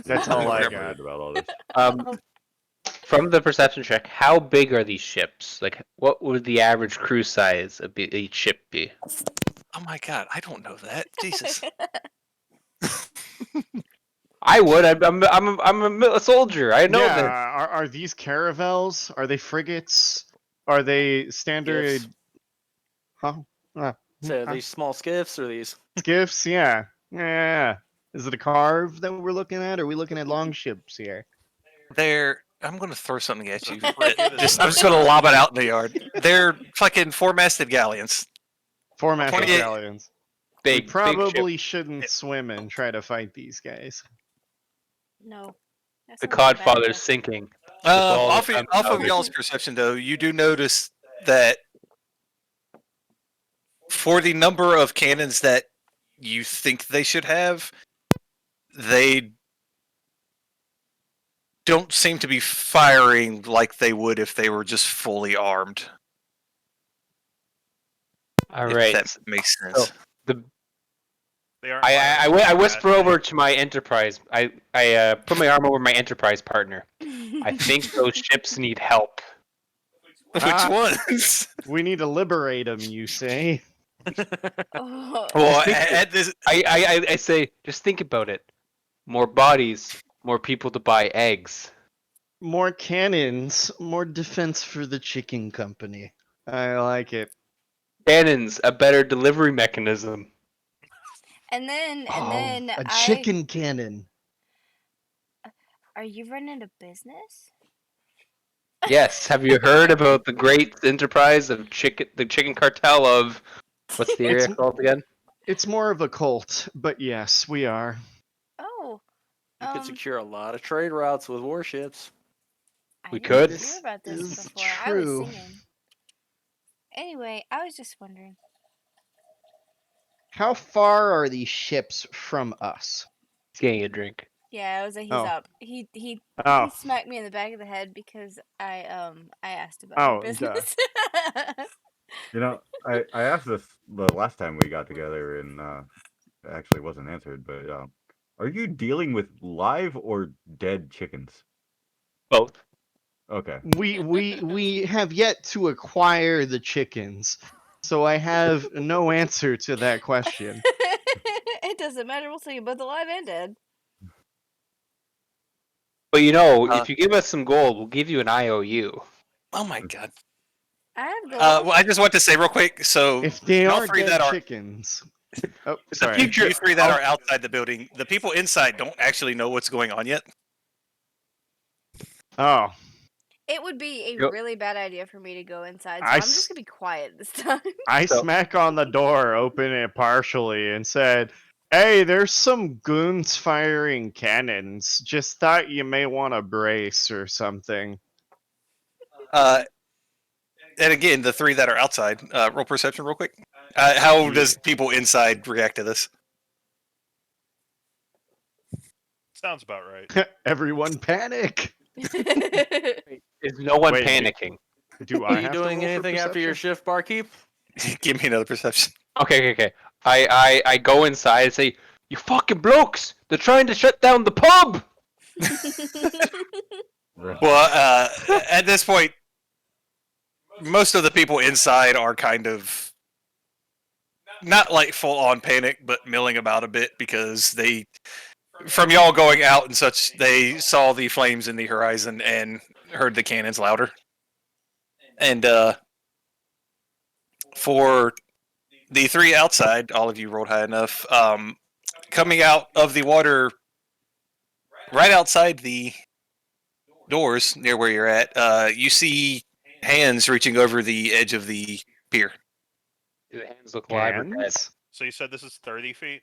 S3: That's all I
S9: I'm
S3: got.
S9: worried about all this.
S1: From the perception check, how big are these ships? Like, what would the average crew size of each ship be?
S4: Oh my god, I don't know that. Jesus.
S1: I would. I'm a soldier. I know
S3: yeah,
S1: this.
S3: are these caravels? Are they frigates? Are they standard?
S6: Skiffs.
S3: Huh?
S6: So these small skiffs or these?
S3: Skiffs? Yeah. Yeah. Is it a carve that we're looking at? Or are we looking at long ships here?
S4: I'm going to throw something at you. I'm just going to lob it out in the yard. They're fucking 4-masted galleons.
S3: Four-masted
S4: 28
S3: galleons.
S1: Big,
S3: We probably shouldn't swim and try to fight these guys.
S8: no. That
S1: The
S8: sounds like a bad
S1: Codfather's
S8: idea.
S1: sinking.
S4: Off of y'all's perception, though, you do notice that for the number of cannons that you think they should have, they don't seem to be firing like they would if they were just fully armed.
S1: All
S4: If
S1: right.
S4: that makes sense.
S5: They aren't.
S1: I
S5: firing
S1: whisper
S5: at
S1: over
S5: me.
S1: to my Enterprise. I put my arm over my Enterprise partner. I think those ships need help.
S4: Which ones?
S3: We need to liberate them, you say?
S8: Oh.
S4: Well,
S1: Just think-
S4: at this,
S1: I say, just think about it. More bodies, more people to buy eggs.
S3: More cannons, more defense for the chicken company. I like it.
S1: Cannons, a better delivery mechanism.
S8: And then
S3: A chicken cannon.
S8: Are you running a business?
S1: Yes. Have you heard about the great enterprise of the chicken cartel of what's the area
S3: It's-
S1: called again?
S3: It's more of a cult, but yes, we are.
S8: Oh,
S6: You could secure a lot of trade routes with warships.
S8: I
S1: We
S8: didn't
S1: could.
S8: hear
S3: This
S8: about this
S3: is
S8: before. I was
S3: true.
S8: singing. Anyway, I was just wondering.
S3: How far are these ships from us?
S1: He's getting a drink.
S8: Yeah, I was like, he's
S3: Oh.
S8: up. He
S3: Oh,
S8: smacked me in the back of the head because I asked about
S3: Oh,
S8: your
S3: duh.
S8: business.
S9: You know, I asked this the last time we got together, and it actually wasn't answered. But are you dealing with live or dead chickens?
S1: Both.
S9: Okay.
S3: we have yet to acquire the chickens, so I have no answer to that question.
S8: It doesn't matter. We'll take you both alive and dead.
S1: But you know, if you give us some gold, we'll give you an IOU.
S4: Oh my god.
S8: I have gold.
S4: Well, I just want to say real quick. So
S3: If they
S4: y'all
S3: are
S4: three
S3: dead
S4: that are
S3: chickens. Oh,
S1: The
S3: sorry.
S1: future-
S4: you three that are outside the building, the people inside don't actually know what's going on yet.
S3: Oh,
S8: It would be a
S1: Yep.
S8: really bad idea for me to go inside, so
S3: I
S8: I'm just
S3: s-
S8: gonna be quiet this time.
S3: I
S1: So-
S3: smack on the door, open it partially, and said, "Hey, there's some goons firing cannons. Just thought you may want to brace or something."
S4: And again, the three that are outside, roll perception real quick. How
S3: Yeah.
S4: does people inside react to this?
S5: Sounds about right.
S3: Everyone panic.
S1: Is no one
S3: Wait,
S1: panicking?
S3: Do
S6: Are
S3: I
S6: you
S3: have to
S6: doing
S3: roll for
S6: anything after your
S3: perception?
S6: shift, barkeep?
S4: Give me another perception.
S1: Okay. I go inside and say, "You fucking blokes! They're trying to shut down the pub."
S4: Well, at this point, most of the people inside are kind of not like full on panic, but milling about a bit because they, from y'all going out and such, they saw the flames in the horizon and heard the cannons louder. And for the three outside, all of you rolled high enough. Coming out of the water, right outside the doors near where you're at, you see hands reaching over the edge of the pier.
S1: Do the hands look live or dead?
S3: Hands?
S5: So you said this is 30 feet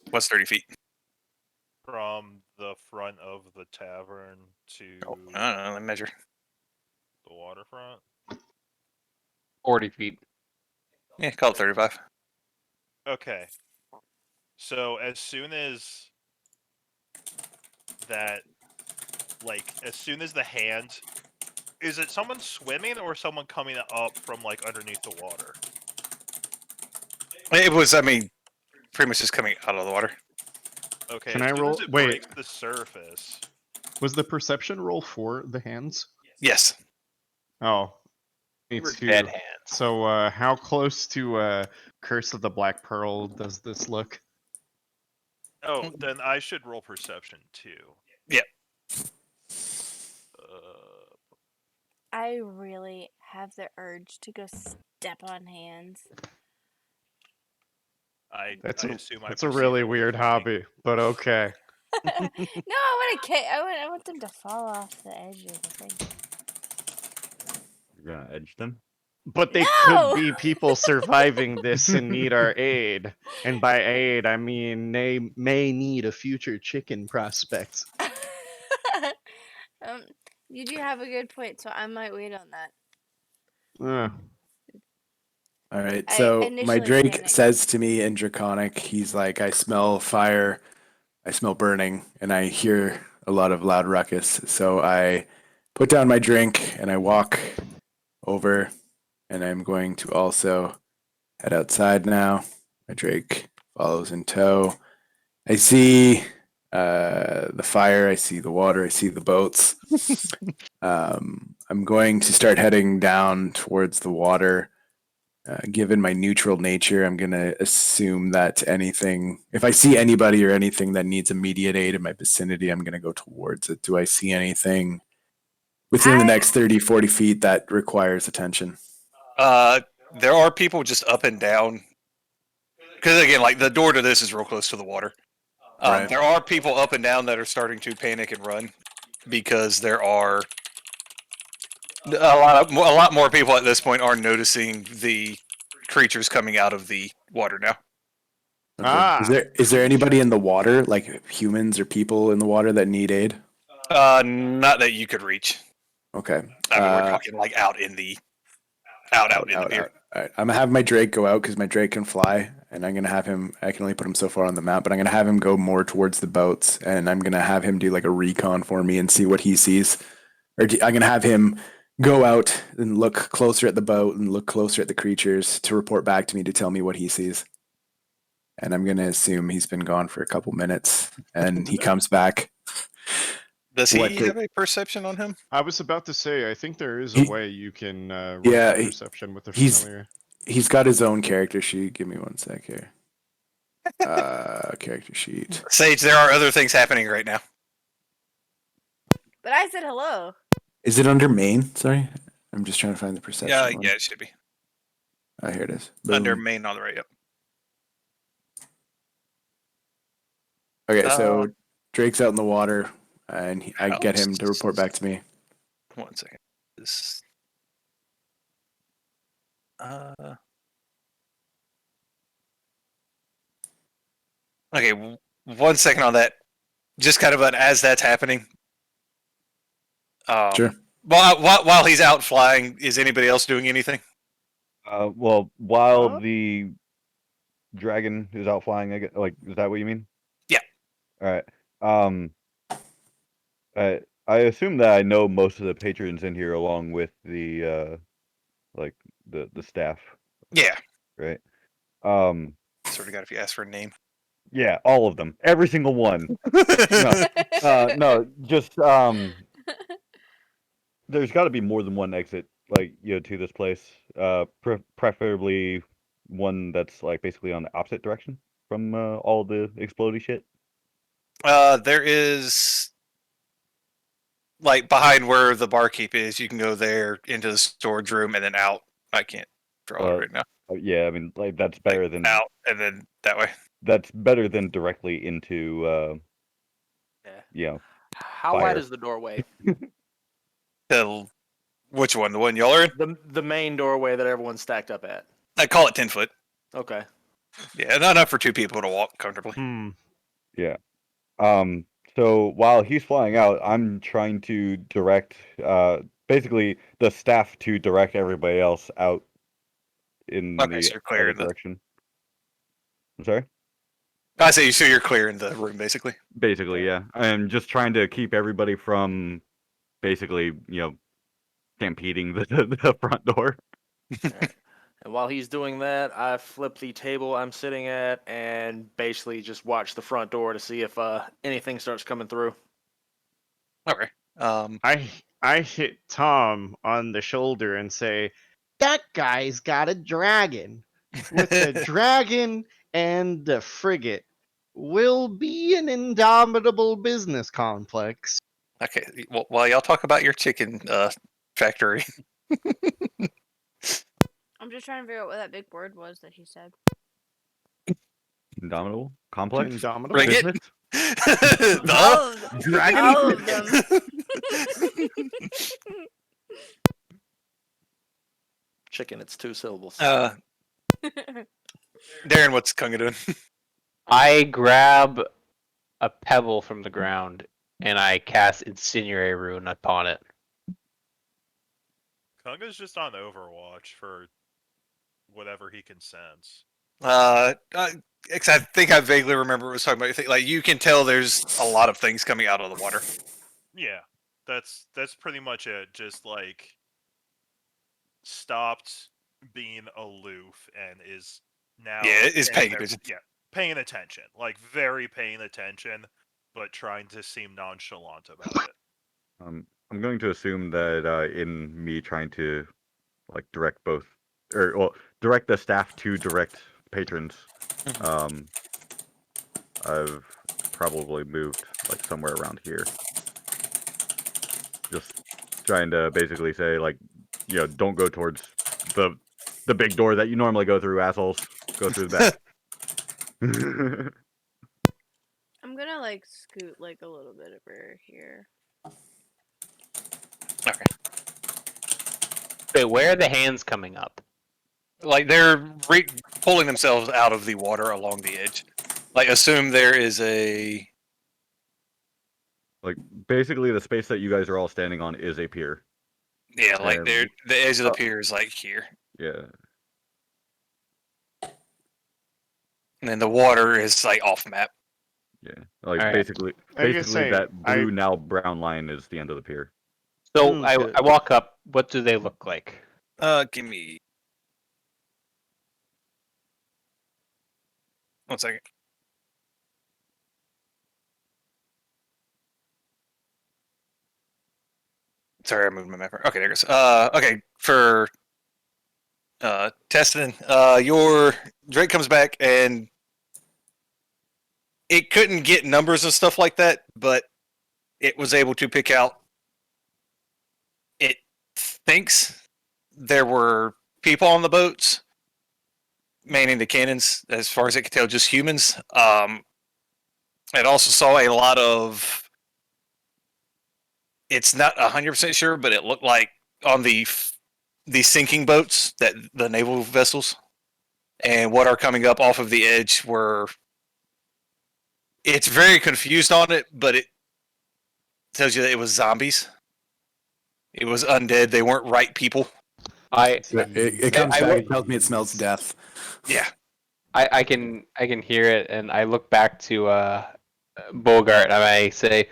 S4: What's 30 feet?
S5: from the front of the tavern to
S4: Oh, I don't know. Let me measure.
S5: the waterfront?
S1: 40 feet.
S4: Yeah, call it 35.
S5: Okay. So as soon as that, like, as soon as the hand, is it someone swimming or someone coming up from like underneath the water?
S4: It was, I mean, pretty much just coming out of the water.
S5: Okay.
S3: Can
S5: as
S3: I
S5: soon
S3: roll-
S5: as it
S3: wait.
S5: breaks the surface.
S3: Was the perception roll for the hands?
S4: Yes.
S3: Oh, me
S1: They were
S3: too.
S1: dead hands.
S3: So, how close to Curse of the Black Pearl does this look?
S5: Oh, then I should roll perception too.
S4: Yeah.
S8: I really have the urge to go step on hands.
S3: That's
S5: assume
S3: a really
S5: proceed
S3: weird
S5: accordingly.
S3: hobby, but okay.
S8: No, I want them to fall off the edge of the thing.
S9: You're gonna edge them.
S3: But they
S8: No!
S3: could be people surviving this and need our aid. And by aid, I mean they may need a future chicken prospect.
S8: You do have a good point, so I might wait on that.
S10: All right.
S8: I
S10: So my
S8: initially
S10: Drake
S8: panicked.
S10: says to me in Draconic, he's like, I smell fire, I smell burning, and I hear a lot of loud ruckus. So I put down my drink and I walk over, and I'm going to also head outside now. My Drake follows in tow. I see the fire, I see the water, I see the boats. I'm going to start heading down towards the water. Given my neutral nature, I'm going to assume that if I see anybody or anything that needs immediate aid in my vicinity, I'm going to go towards it. Do I see anything within the next 30, 40 feet that requires attention?
S4: There are people just up and down. Because again, like the door to this is real close to the water.
S10: Right.
S4: There are people up and down that are starting to panic and run because there are a lot more people at this point are noticing the creatures coming out of the water now.
S10: Okay.
S3: Ah,
S10: Is there anybody in the water, like humans or people in the water that need aid?
S4: Not that you could reach.
S10: Okay.
S4: I mean, we're talking like out in the pier.
S10: All right. I'm gonna have my Drake go out because my Drake can fly, and I'm gonna have him. I can only put him so far on the map, but I'm gonna have him go more towards the boats, and I'm gonna have him do like a recon for me and see what he sees. I'm gonna have him go out and look closer at the boat and look closer at the creatures to report back to me to tell me what he sees. And I'm gonna assume he's been gone for a couple minutes, and he comes back.
S4: Does
S10: What
S4: he
S10: the-
S4: have a perception on him?
S3: I was about to say, I think there is a
S10: He-
S3: way you can roll
S10: yeah,
S3: for perception with the
S10: he's-
S3: familiar.
S10: He's got his own character sheet. Give me one sec here. Character sheet.
S4: Sage, there are other things happening right now.
S8: But I said hello.
S10: Is it under main? Sorry, I'm just trying to find the perception.
S4: Yeah,
S10: one.
S4: yeah, it should be
S10: Oh, here it is.
S4: under
S10: Boom.
S4: main on the right. Yep.
S10: Okay, so Drake's out in the water, and I get him to report back to me.
S4: 1 second. This. Okay, 1 second on that. Just kind of as that's happening.
S10: Sure.
S4: While he's out flying, is anybody else doing anything?
S9: Well, while the dragon is out flying, I guess, like, is that what you mean?
S4: Yeah.
S9: All right. I assume that I know most of the patrons in here, along with the like the staff,
S4: Yeah.
S9: right?
S4: Sort of got if you ask for a name.
S9: Yeah, all of them, every single one. No, just there's got to be more than one exit, like, to this place. Preferably one that's like basically on the opposite direction from all the explodey shit.
S4: There is like behind where the barkeep is. You can go there into the storage room and then out. I can't draw it right now.
S9: Yeah, I mean, like, that's better than
S4: out and then that way.
S9: That's better than directly into
S6: How
S9: fire.
S6: wide is the doorway?
S4: Which one? The one y'all are in?
S6: The main doorway that everyone's stacked up at.
S4: I call it 10 foot.
S6: Okay.
S4: Yeah, not enough for two people to walk comfortably.
S9: Yeah. So while he's flying out, I'm trying to direct basically the staff to direct everybody else out in the
S4: so you're clear
S9: other
S4: in the
S9: direction. I'm sorry?
S4: I say so you're clear in the room basically.
S9: Basically, yeah. I'm just trying to keep everybody from basically, stampeding the front door.
S6: And while he's doing that, I flip the table I'm sitting at and basically just watch the front door to see if anything starts coming through.
S4: Okay.
S3: I hit Tom on the shoulder and say, "That guy's got a dragon. With the dragon and the frigate, will be an indomitable business complex."
S4: Okay. Well, while y'all talk about your chicken factory.
S8: I'm just trying to figure out what that big word was that he said.
S9: Indomitable? Complex?
S3: Indomitable.
S4: Bring it.
S8: All of them.
S3: Dragon?
S8: All of them.
S6: Chicken, it's 2 syllables.
S4: Darren, what's Kunga doing?
S1: I grab a pebble from the ground and I cast Incendiary Rune upon it.
S5: Kunga's just on Overwatch for whatever he can sense.
S4: I think I vaguely remember what was talking about. Like you can tell there's a lot of things coming out of the water.
S5: Yeah, that's pretty much it. Just like stopped being aloof and is now
S4: is paying attention.
S5: Yeah, paying attention, like very paying attention, but trying to seem nonchalant about it.
S9: I'm going to assume that in me trying to like direct direct the staff to direct patrons, I've probably moved like somewhere around here. Just trying to basically say, like, don't go towards the big door that you normally go through, assholes. Go through the back.
S8: I'm gonna like scoot like a little bit over here.
S4: Okay.
S1: Wait, where are the hands coming up?
S4: Like they're pulling themselves out of the water along the edge. Like assume there is a
S9: Like basically, the space that you guys are all standing on is a pier.
S4: like
S9: And-
S4: the edge of the pier is like here,
S9: Yeah.
S4: and then the water is like off map.
S9: Yeah. Like
S1: Alright.
S9: basically,
S3: I can
S9: basically
S3: say,
S9: that blue now brown line is the end of the pier.
S1: So I
S3: Okay.
S1: walk up. What do they look like?
S4: Give me 1 second. Sorry, I moved my map. Okay, there it goes. Okay, for testing, your Drake comes back and it couldn't get numbers and stuff like that, but it was able to pick out. It thinks there were people on the boats, manning the cannons. As far as it could tell, just humans. It also saw a lot of. It's not 100% sure, but it looked like on the sinking boats, that the naval vessels, and what are coming up off of the edge were. It's very confused on it, but it tells you that it was zombies. It was undead. They weren't right people.
S10: It comes
S1: I
S10: back
S1: will-
S10: and tells me it smells death.
S4: Yeah.
S1: I can hear it, and I look back to Bogart, and I say,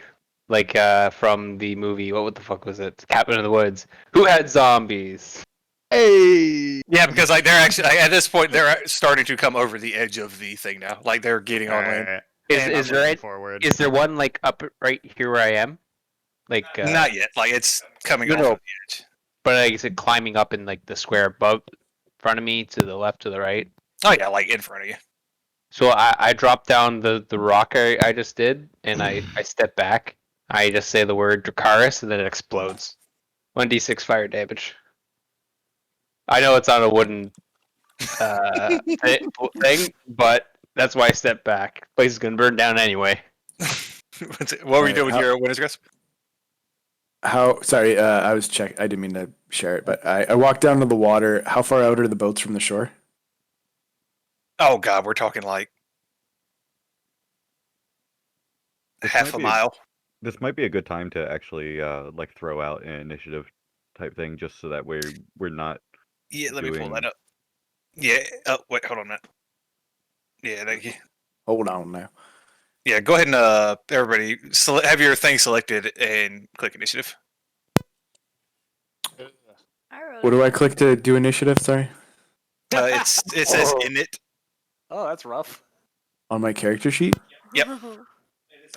S1: like from the movie, what the fuck was it? Cabin in the Woods. Who had zombies?
S3: Hey.
S4: Yeah, because like they're actually at this point they're starting to come over the edge of the thing now. Like they're getting on land.
S3: Alright,
S1: Is
S3: and
S1: is
S3: I'm
S1: there
S3: looking
S1: any,
S3: forward?
S1: is there one like up right here where I am? Like
S4: Not yet. Like it's coming
S1: No,
S4: off
S1: no.
S4: of the edge.
S1: but like is it climbing up in like the square above, front of me, to the left, to the right?
S4: Oh yeah, like in front of you.
S1: So I drop down the rock I just did, and I step back. I just say the word Dracaris, and then it explodes. 1d6 fire damage. I know it's on a wooden thing, but that's why I step back. Place is gonna burn down anyway.
S4: What were you
S10: Right,
S4: doing with your winter's grasp?
S10: How? Sorry, I was check. I didn't mean to share it, but I walked down to the water. How far out are the boats from the shore?
S4: Oh god, we're talking like
S9: This
S4: half
S9: might
S4: a
S9: be-
S4: mile.
S9: This might be a good time to actually like throw out an initiative type thing, just so that we're not.
S4: Yeah, let me pull that
S9: doing-
S4: up. Yeah. Oh wait, hold on a minute. Yeah, thank you.
S10: Hold on now.
S4: Yeah, go ahead and everybody have your thing selected and click initiative.
S8: I wrote
S10: What
S8: it.
S10: do I click to do initiative? Sorry,
S4: It says in it.
S6: Oh, that's rough.
S10: on my character sheet.
S4: Yep.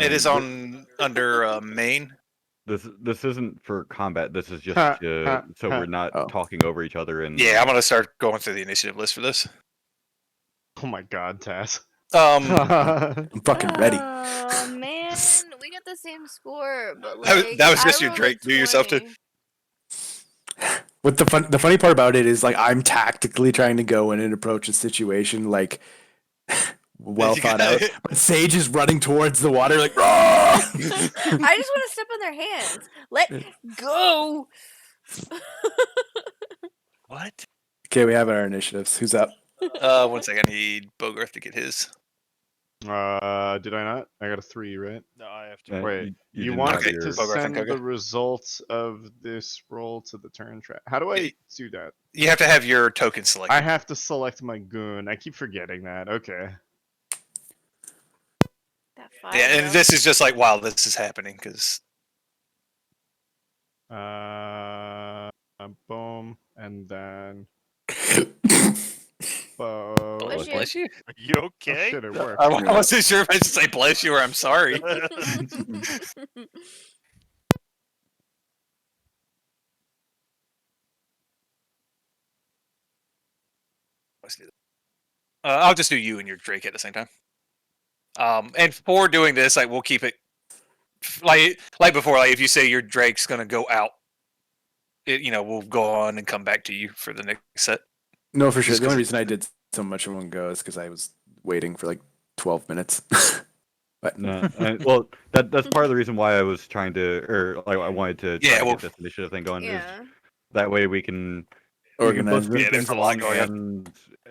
S4: It is on under main.
S9: This isn't for combat. This is just
S3: Ha,
S9: to,
S3: ha,
S9: so
S3: ha.
S9: we're not
S10: Oh.
S9: talking over each other. And
S4: Yeah, I'm gonna start going through the initiative list for this.
S3: Oh my god, Taz.
S10: I'm fucking ready.
S8: Oh man, we got the same score, but
S4: That was-
S8: like
S4: that was
S8: I
S4: just your
S8: rolled a
S4: Drake. Do yourself to-
S8: 20.
S10: What the funny part about it is, like, I'm tactically trying to go in and approach a situation like well thought out. But Sage is running towards the water like, "Roar!"
S8: I just want to step on their hands. Let go.
S4: What?
S10: Okay, we have our initiatives. Who's up?
S4: 1 second. I need Bogarth to get his.
S3: Did I not? I got a 3, right?
S5: No, I have to.
S3: Wait,
S9: you
S3: you
S9: didn't
S3: want
S9: have
S3: to
S9: your-
S4: Bogart,
S3: send
S4: okay.
S3: the results of this roll to the turn track. How do I do that?
S4: You have to have your token selected.
S3: I have to select my goon. I keep forgetting that. Okay.
S8: That five,
S4: Yeah, and
S8: though.
S4: this is just like while this is happening because
S3: Boom, and then
S8: Bless you.
S4: bless you.
S5: Are you
S3: Oh,
S5: okay?
S3: shit, it worked.
S4: I wasn't sure if I should say bless you or I'm sorry. Let's do that. I'll just do you and your Drake at the same time. And for doing this, like we'll keep it like before. Like if you say your Drake's gonna go out, we'll go on and come back to you for the next set.
S10: No, for sure.
S4: Just
S10: The
S4: 'cause
S10: only reason I did so much in one go is because I was waiting for like 12 minutes. But
S9: No, well, that's part of the reason why I was trying to, or like I wanted to try
S4: Yeah,
S9: to
S4: well-
S9: get this initiative thing going. Is
S8: Yeah.
S9: that way we can can both
S10: organize
S9: speed
S10: it.
S4: Yeah, there's
S9: things
S4: a lot
S9: along,
S4: going on.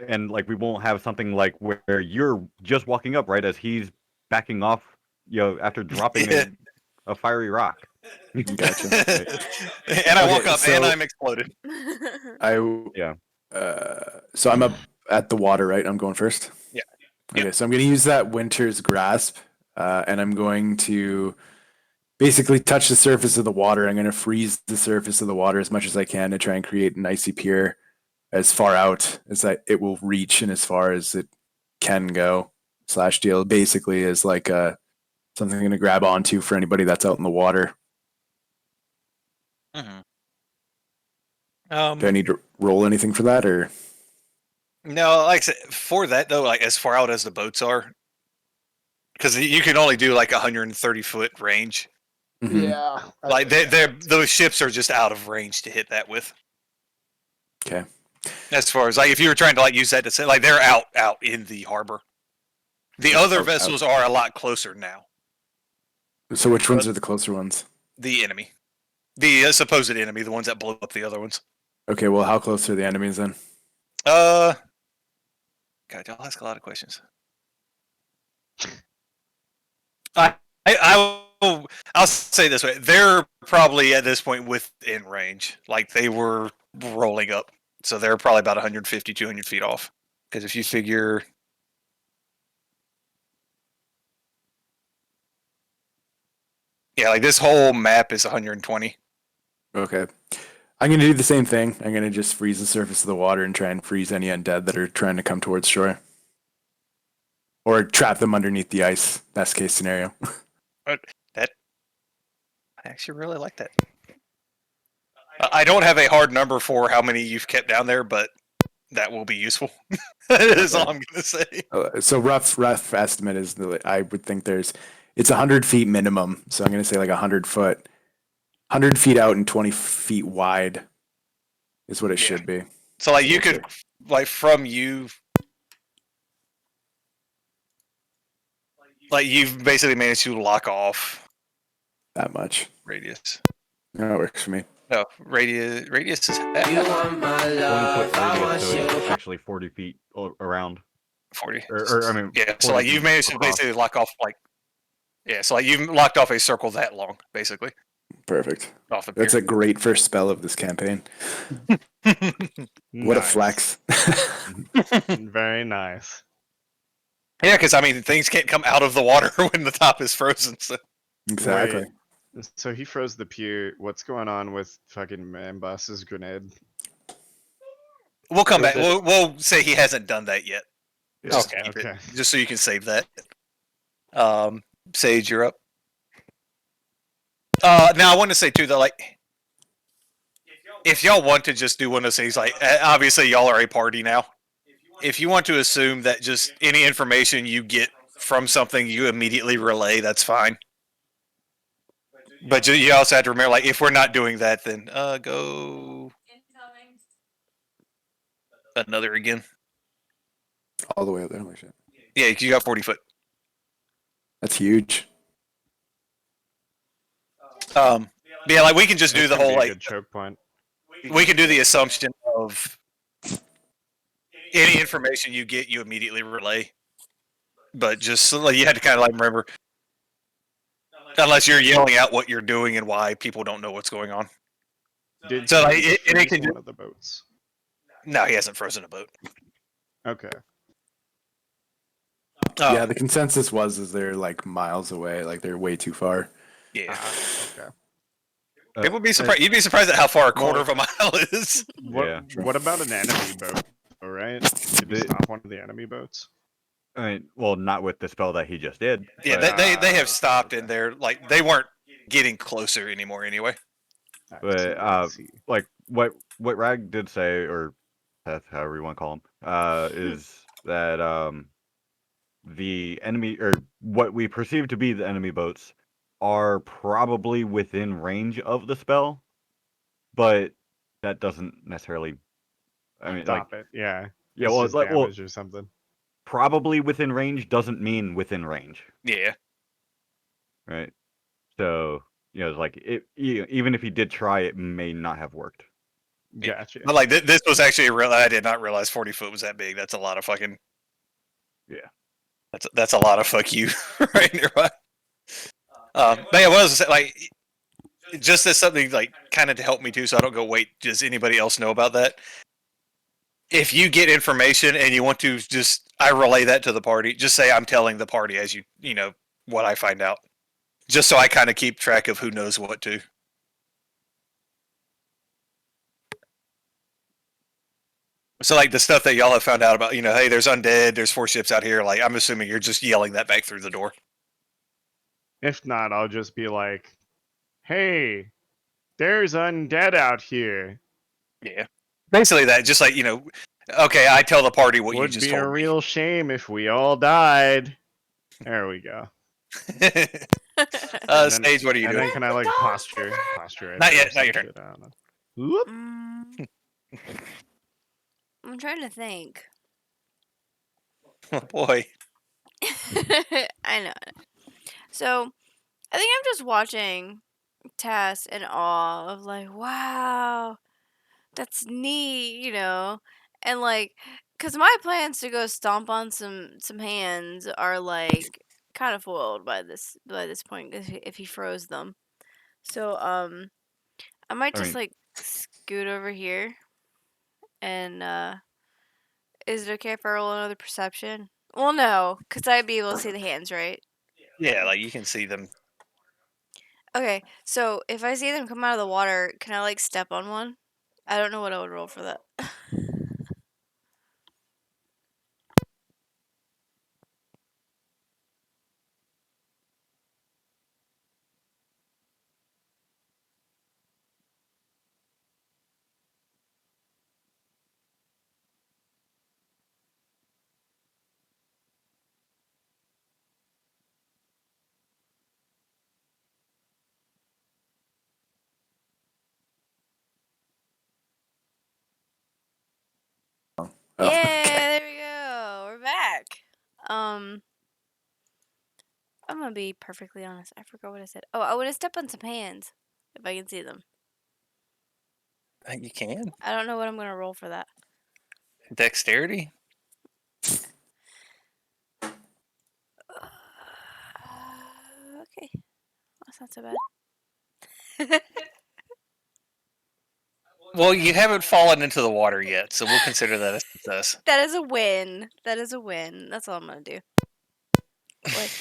S9: and like we won't have something like where you're just walking up right as he's backing off, after dropping a fiery rock.
S10: Gotcha.
S4: And I
S10: Okay,
S4: woke up and
S10: so-
S4: I'm exploded.
S9: Yeah.
S10: So I'm up at the water, right? I'm going first.
S4: Yeah.
S10: Okay,
S4: Yeah.
S10: so I'm going to use that Winter's Grasp, and I'm going to basically touch the surface of the water. I'm going to freeze the surface of the water as much as I can to try and create an icy pier as far out as that it will reach and as far as it can go. Slash deal basically is like something I'm going to grab onto for anybody that's out in the water.
S4: Mhm.
S10: Do I need to roll anything for that, or
S4: No, like I said, for that though, like as far out as the boats are, because you can only do like 130-foot range.
S10: Mhm.
S3: Yeah.
S4: Like those ships are just out of range to hit that with.
S10: Okay.
S4: As far as like if you were trying to like use that to say like they're out in the harbor. The other
S10: out.
S4: vessels are a lot closer now.
S10: So which ones are the closer ones?
S4: The enemy, the supposed enemy, the ones that blew up the other ones.
S10: Okay, well, how close are the enemies then?
S4: God, y'all ask a lot of questions. I'll say this way: they're probably at this point within range. Like they were rolling up, so they're probably about 150, 200 feet off. Because if you figure, yeah, like this whole map is 120.
S10: Okay. I'm going to do the same thing. I'm going to just freeze the surface of the water and try and freeze any undead that are trying to come towards shore. Or trap them underneath the ice, best case scenario.
S4: That I actually really like that. I don't have a hard number for how many you've kept down there, but that will be useful. That's all I'm gonna say.
S10: So rough estimate is I would think it's 100 feet minimum. So I'm going to say like 100 foot, 100 feet out and 20 feet wide is what it
S4: Yeah.
S10: should be.
S4: So like you could like from you, like you've basically managed to lock off
S10: That much.
S4: radius.
S10: No, it works for me.
S4: No, radius is half.
S9: 20-foot radius, so it's actually 40 feet around.
S4: 40.
S9: Or I mean,
S4: Yeah, so
S9: 40
S4: like you've
S9: feet
S4: managed to
S9: across.
S4: basically lock off like, yeah, so like you've locked off a circle that long, basically,
S10: Perfect.
S4: off the
S10: That's
S4: pier.
S10: a great first spell of this campaign. What a
S3: Nice.
S10: flex.
S3: Very nice.
S4: Yeah, because I mean things can't come out of the water when the top is frozen. So
S10: Exactly.
S3: Wait, so he froze the pier. What's going on with fucking Mambus's grenade?
S4: we'll come
S1: With
S4: back. We'll say he hasn't done that yet. Just
S1: Okay.
S4: keep it-
S3: Okay.
S4: just so you can save that. Sage, you're up. Now I want to say too that like, if y'all want to just do one of those things, like obviously y'all are a party now. If you want to assume that just any information you get from something you immediately relay, that's fine. But you also have to remember, like, if we're not doing that, then go another again.
S10: All the way up there. Holy shit.
S4: Yeah, you got 40 foot.
S10: That's huge.
S4: Yeah, like we can just do
S3: That's
S4: the
S3: gonna
S4: whole
S3: be a
S4: like
S3: good choke point.
S4: we can do the assumption of any information you get, you immediately relay. But just so, like, you had to kind of like remember, unless you're yelling out what you're doing and why people don't know what's going on.
S3: Did
S4: So, like,
S3: he
S4: it
S3: freeze
S4: can
S3: one of the boats?
S4: No, he hasn't frozen a boat.
S3: Okay.
S10: Yeah, the consensus is they're like miles away, like they're way too far.
S4: Yeah.
S3: Okay.
S4: People would be surprised. You'd be surprised at how far a quarter of a mile is.
S3: What
S9: Yeah.
S3: What about an enemy boat? All right. Did he stop one of the enemy boats?
S9: I mean, well, not with the spell that he just did.
S4: Yeah,
S9: but,
S4: they have stopped and they're like they weren't getting closer anymore anyway.
S9: but
S3: I see.
S9: like what Rag did say, or Seth, however you want to call him, is that the enemy, or what we perceive to be the enemy boats, are probably within range of the spell, but that doesn't necessarily. I mean, like,
S3: Stop it. Yeah.
S9: yeah,
S3: It's
S9: well,
S3: just damage or something.
S9: probably within range doesn't mean within range,
S4: Yeah.
S9: right? So it's like even if he did try, it may not have worked.
S3: Gotcha.
S4: But like this was actually a real. I did not realize 40 foot was that big. That's a lot of fucking.
S3: Yeah.
S4: That's a lot of fuck you right nearby. But yeah, what was like just as something like kind of to help me too, so I don't go wait. Does anybody else know about that? If you get information and you want to just, I relay that to the party. Just say I'm telling the party as you know what I find out, just so I kind of keep track of who knows what to. So like the stuff that y'all have found out about, hey, there's undead, there's 4 ships out here. Like I'm assuming you're just yelling that back through the door.
S3: If not, I'll just be like, "Hey, there's undead out here.
S4: Yeah, basically that. Just like okay, I tell the party what you
S3: Would
S4: just
S3: be a
S4: told me.
S3: real shame if we all died." There we go. And then-
S4: Stage, what are you
S3: And
S4: doing?
S3: then can I like posture? Posture.
S4: Not
S3: it
S4: yet,
S3: or
S4: not your
S3: some
S4: turn.
S3: shit, I don't know. Whoop.
S8: I'm trying to think.
S4: Oh boy.
S8: I know. So, I think I'm just watching Tass in awe of like, wow, that's neat, and like, cause my plans to go stomp on some hands are like kind of foiled by this point if he froze them. So I might
S9: I
S8: just
S9: mean-
S8: like scoot over here and is it okay if I roll another perception? Well, no, cause I'd be able to see the hands, right?
S4: Yeah, like you can see them.
S8: Okay, so if I see them come out of the water, can I like step on one? I don't know what I would roll for that.
S10: Oh,
S8: Yeah,
S10: okay.
S8: there we go. We're back. Um, I'm gonna be perfectly honest. I forgot what I said. Oh, I want to step on some hands if I can see them.
S4: You can.
S8: I don't know what I'm gonna roll for that.
S4: Dexterity.
S8: Okay, that's not so bad.
S4: Well, you haven't fallen into the water yet, so we'll consider that a success.
S8: That is a win. That is a win. That's all I'm gonna do. Wait,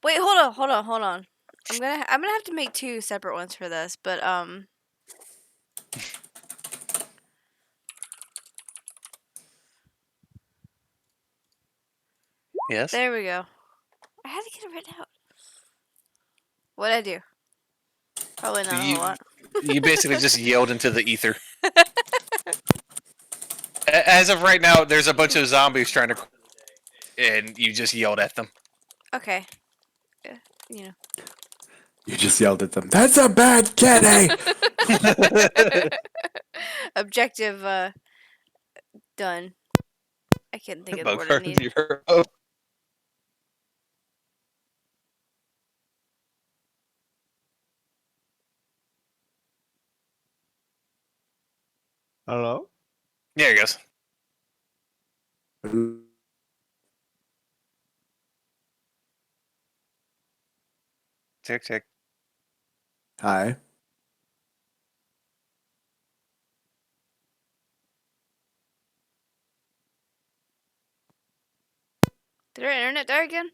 S8: wait, hold on. I'm gonna have to make 2 separate ones for this, but
S4: Yes.
S8: there we go. I had to get it written out. What'd I do? Probably not a whole lot.
S4: You basically just yelled into the ether. As of right now, there's a bunch of zombies trying to, and you just yelled at them.
S8: Okay. You
S10: You just yelled at them. That's a bad kitty.
S8: know. Objective done. I couldn't think of the word I
S4: Bogart,
S8: needed.
S4: you heard- oh,
S3: Hello?
S4: there he goes. Tick tick.
S10: Hi.
S8: Did our internet die again?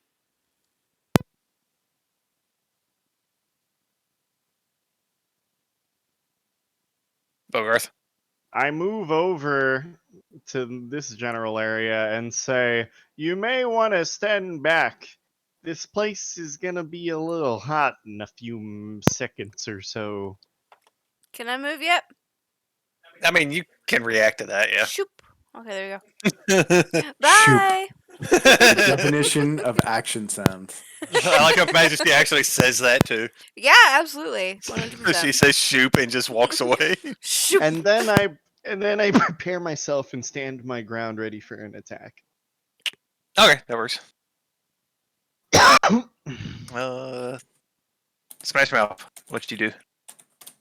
S4: Bogart.
S3: I move over to this general area and say, "You may want to stand back. This place is gonna be a little hot in a few seconds or so."
S8: Can I move yet?
S4: I mean, you can react to that, yeah.
S8: Shoop. Okay, there you
S4: I
S8: go. Bye.
S10: Definition of action sounds.
S4: like how Majesty actually says that too.
S8: Yeah, absolutely. 100%.
S4: She says "shoop" and just walks away.
S8: Shoop.
S3: And then I prepare myself and stand my ground ready for an attack.
S4: Okay, that works. Smash Mouth. What you do?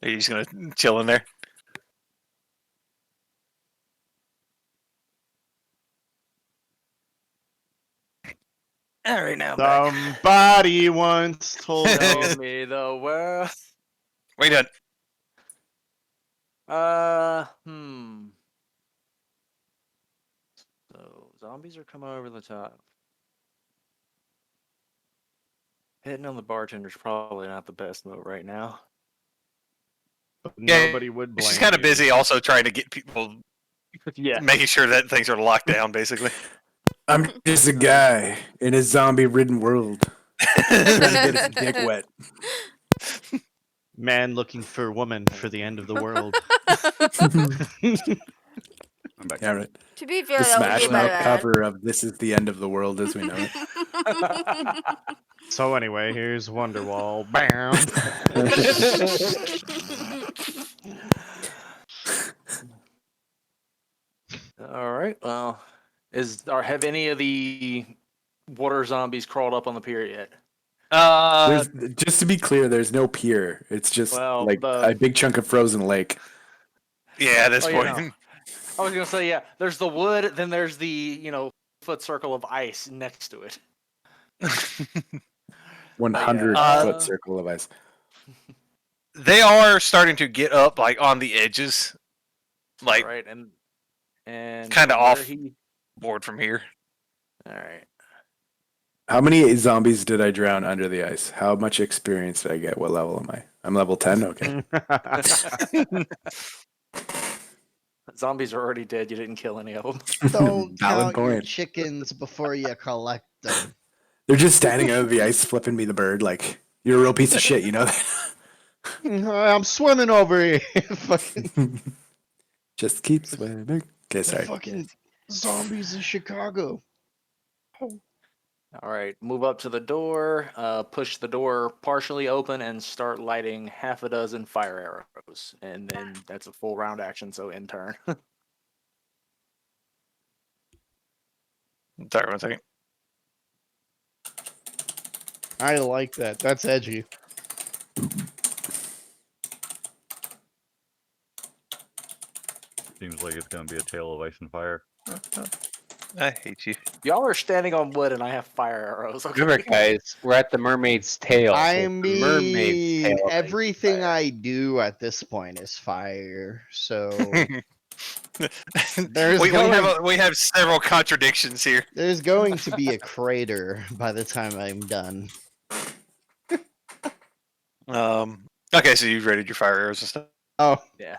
S4: Are you just gonna chill in there?
S6: All right, now I'm back.
S3: Somebody once told
S6: Show
S3: me.
S6: me the world.
S4: What you
S6: Hmm. So zombies are coming over the top. Hitting on the bartender's probably not the best move right now.
S3: Nobody would blame
S4: She's kind of
S3: you.
S4: busy also trying to get people,
S6: Yeah.
S4: making sure that things are locked down, basically.
S10: I'm just a guy in a zombie-ridden world trying to get his dick wet.
S3: Man looking for woman for the end of the world.
S9: I'm back.
S10: Yeah, right.
S8: To be fair,
S10: The
S8: that would be
S10: Smash
S8: my
S10: Mouth
S8: bad.
S10: cover of "This Is the End of the World" as we know
S3: So anyway, here's Wonderwall. Bam.
S6: All right. Well, have any of the water zombies crawled up on the pier yet?
S10: There's just to be clear, there's no pier. It's just
S6: Well,
S10: like a big chunk of frozen lake.
S4: Yeah, at this
S6: Oh, you
S4: point.
S6: know. I was gonna say, yeah. There's the wood, then there's the foot circle of ice next to it.
S10: 100
S6: yeah.
S10: foot circle of ice.
S4: They are starting to get up like on the edges, like
S6: right, and
S4: kind of
S6: from where
S4: off
S6: he-
S4: board from here.
S6: All right.
S10: How many zombies did I drown under the ice? How much experience did I get? What level am I? I'm level 10. Okay.
S6: Zombies are already dead. You didn't kill any of them.
S3: Don't
S10: Valid
S3: count your
S10: point.
S3: chickens before you collect them.
S10: They're just standing under the ice, flipping me the bird. Like you're a real piece of shit. You know that.
S3: I'm swimming over here. Fucking,
S10: Just keep swimming. Okay, sorry.
S3: fucking zombies in Chicago.
S6: All right, move up to the door, push the door partially open, and start lighting half a dozen fire arrows. And then that's a full round action, so in turn.
S4: Sorry, 1 second.
S3: I like that. That's edgy.
S9: Seems like it's gonna be a tale of ice and fire.
S4: I hate you.
S6: Y'all are standing on wood, and I have fire arrows. Okay.
S1: Remember, guys, we're at the mermaid's tail. so
S3: I
S1: it's the mermaid's
S3: mean,
S1: tail of
S3: everything
S1: fire.
S3: I do at this point is fire. So There's
S4: we have several contradictions here.
S3: there's going to be a crater by the time I'm done.
S4: Okay, so you've rated your fire arrows and stuff.
S3: Oh,
S6: Yeah.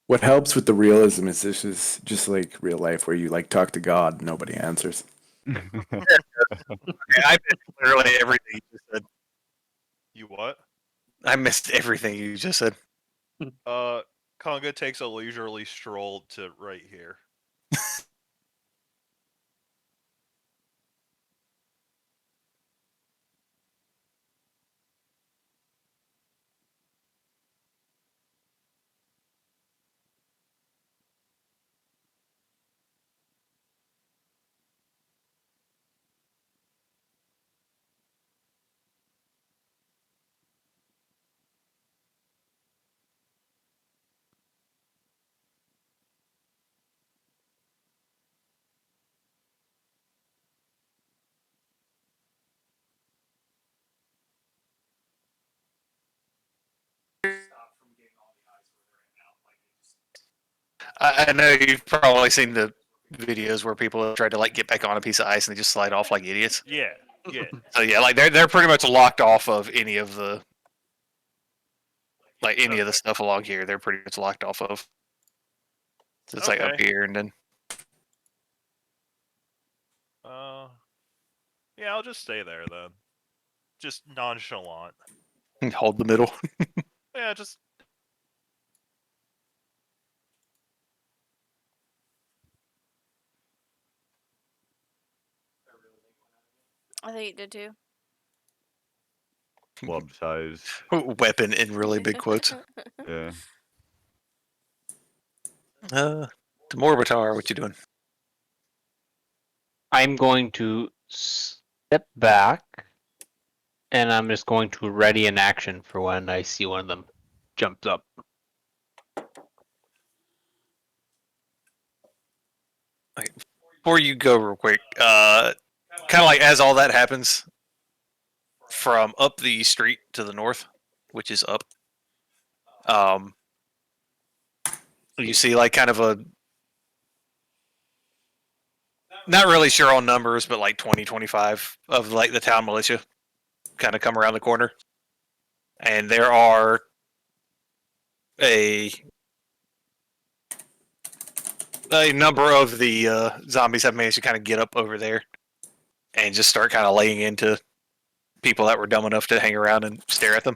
S10: What helps with the realism is this is just like real life where you like talk to God, nobody answers.
S4: I missed literally everything you just said.
S5: You what?
S4: I missed everything you just said.
S5: Conga takes a leisurely stroll to right here.
S4: I know you've probably seen the videos where people have tried to like get back on a piece of ice and they just slide off like idiots.
S5: Yeah.
S4: So yeah, like they're pretty much locked off of any of the any of the stuff along here. They're pretty much locked off of. So it's like up
S5: Okay.
S4: here and then
S5: Yeah, I'll just stay there then. Just nonchalant.
S4: hold the middle.
S5: Yeah, just
S8: I think it did too.
S9: Club size.
S4: Weapon in really big quotes.
S9: Yeah.
S4: Demorbitar, what you doing?
S1: I'm going to step back, and I'm just going to ready an action for when I see one of them jumps up.
S4: Before you go real quick, kind of like as all that happens, from up the street to the north, which is up, you see like kind of a, not really sure on numbers, but like 20, 25 of like the town militia kind of come around the corner. And there are a number of the zombies have managed to kind of get up over there and just start kind of laying into people that were dumb enough to hang around and stare at them.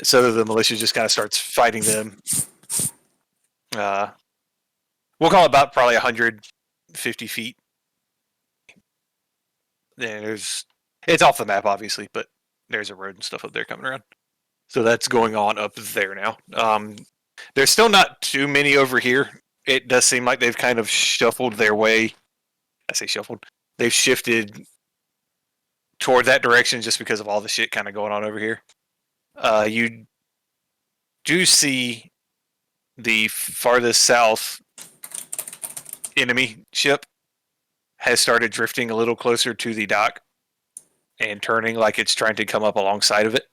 S4: So the militia just kind of starts fighting them. We'll call it about probably 150 feet. And it's off the map, obviously, but there's a road and stuff up there coming around. So that's going on up there now. There's still not too many over here. It does seem like they've kind of shuffled their way. I say shuffled. They've shifted toward that direction just because of all the shit kind of going on over here. You do see the farthest south enemy ship has started drifting a little closer to the dock and turning like it's trying to come up alongside of it.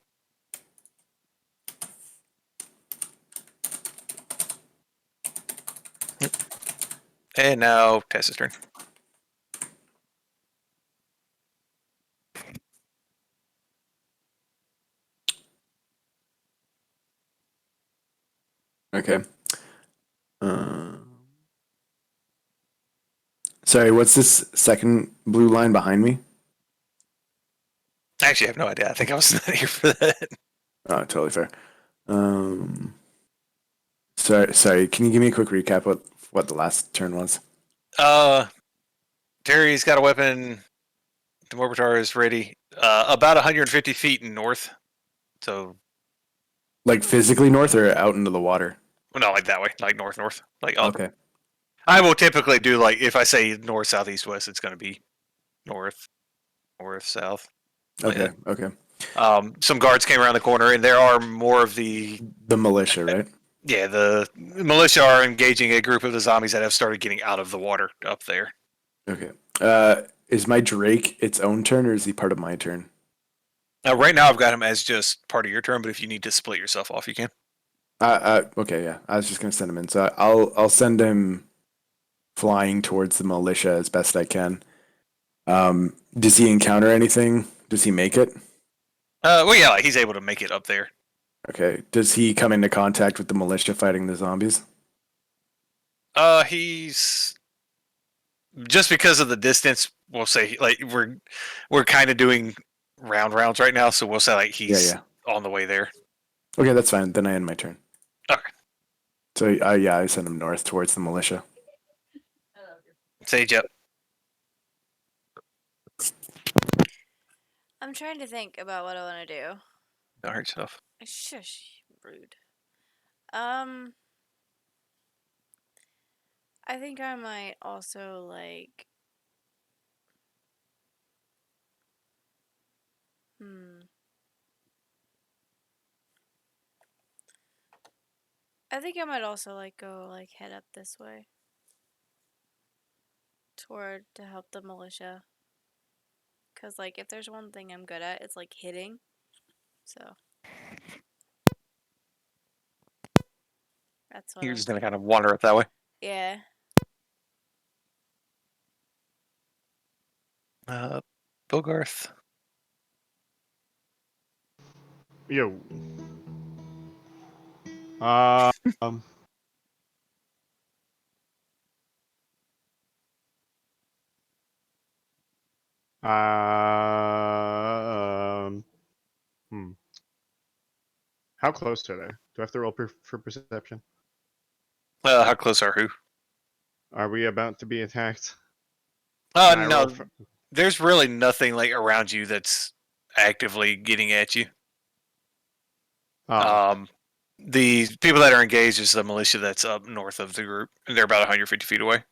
S4: And now Tessa's turn.
S10: Okay. Sorry, what's this second blue line behind me?
S4: I actually have no idea. I think I was not here for that.
S10: Oh, totally fair. Sorry. Can you give me a quick recap what the last turn was?
S4: Terry's got a weapon. Demorbitar is ready. About 150 feet north. So,
S10: Like physically north or out into the water?
S4: no, like that way, like north. Like up.
S10: Okay.
S4: I will typically do like if I say north, south, east, west, it's going to be north, south. Like
S10: Okay.
S4: that.
S10: Okay.
S4: Some guards came around the corner, and there are more of the
S10: militia, right?
S4: Yeah, the militia are engaging a group of the zombies that have started getting out of the water up there.
S10: Okay. Is my Drake its own turn, or is he part of my turn?
S4: Right now, I've got him as just part of your turn, but if you need to split yourself off, you can.
S10: Okay, yeah. I was just gonna send him in, so I'll send him flying towards the militia as best I can. Does he encounter anything? Does he make it?
S4: Well, yeah, like he's able to make it up there.
S10: Okay. Does he come into contact with the militia fighting the zombies?
S4: He's just because of the distance. We'll say like we're kind of doing rounds right now, so we'll say like he's on the way there.
S10: Okay, that's fine. Then I end my turn.
S4: Okay.
S10: So I send him north towards the militia.
S4: Sage up.
S8: I'm trying to think about what I want to do.
S4: Don't hurt yourself.
S8: Shush, rude. I think I might also like. I think I might also like go like head up this way toward to help the militia. Cause like if there's one thing I'm good at, it's like hitting. So that's what
S4: You're
S8: I'm
S4: just gonna
S8: thinking.
S4: kind of wander up that way.
S8: Yeah.
S4: Bogarth.
S3: Yo. Um. Um. Hmm. How close are they? Do I have to roll for perception?
S4: How close are who?
S3: Are we about to be attacked? Can I roll
S4: No.
S3: for...
S4: There's really nothing like around you that's actively getting at you.
S3: Oh.
S4: The people that are engaged is the militia that's up north of the group. They're about 150 feet away.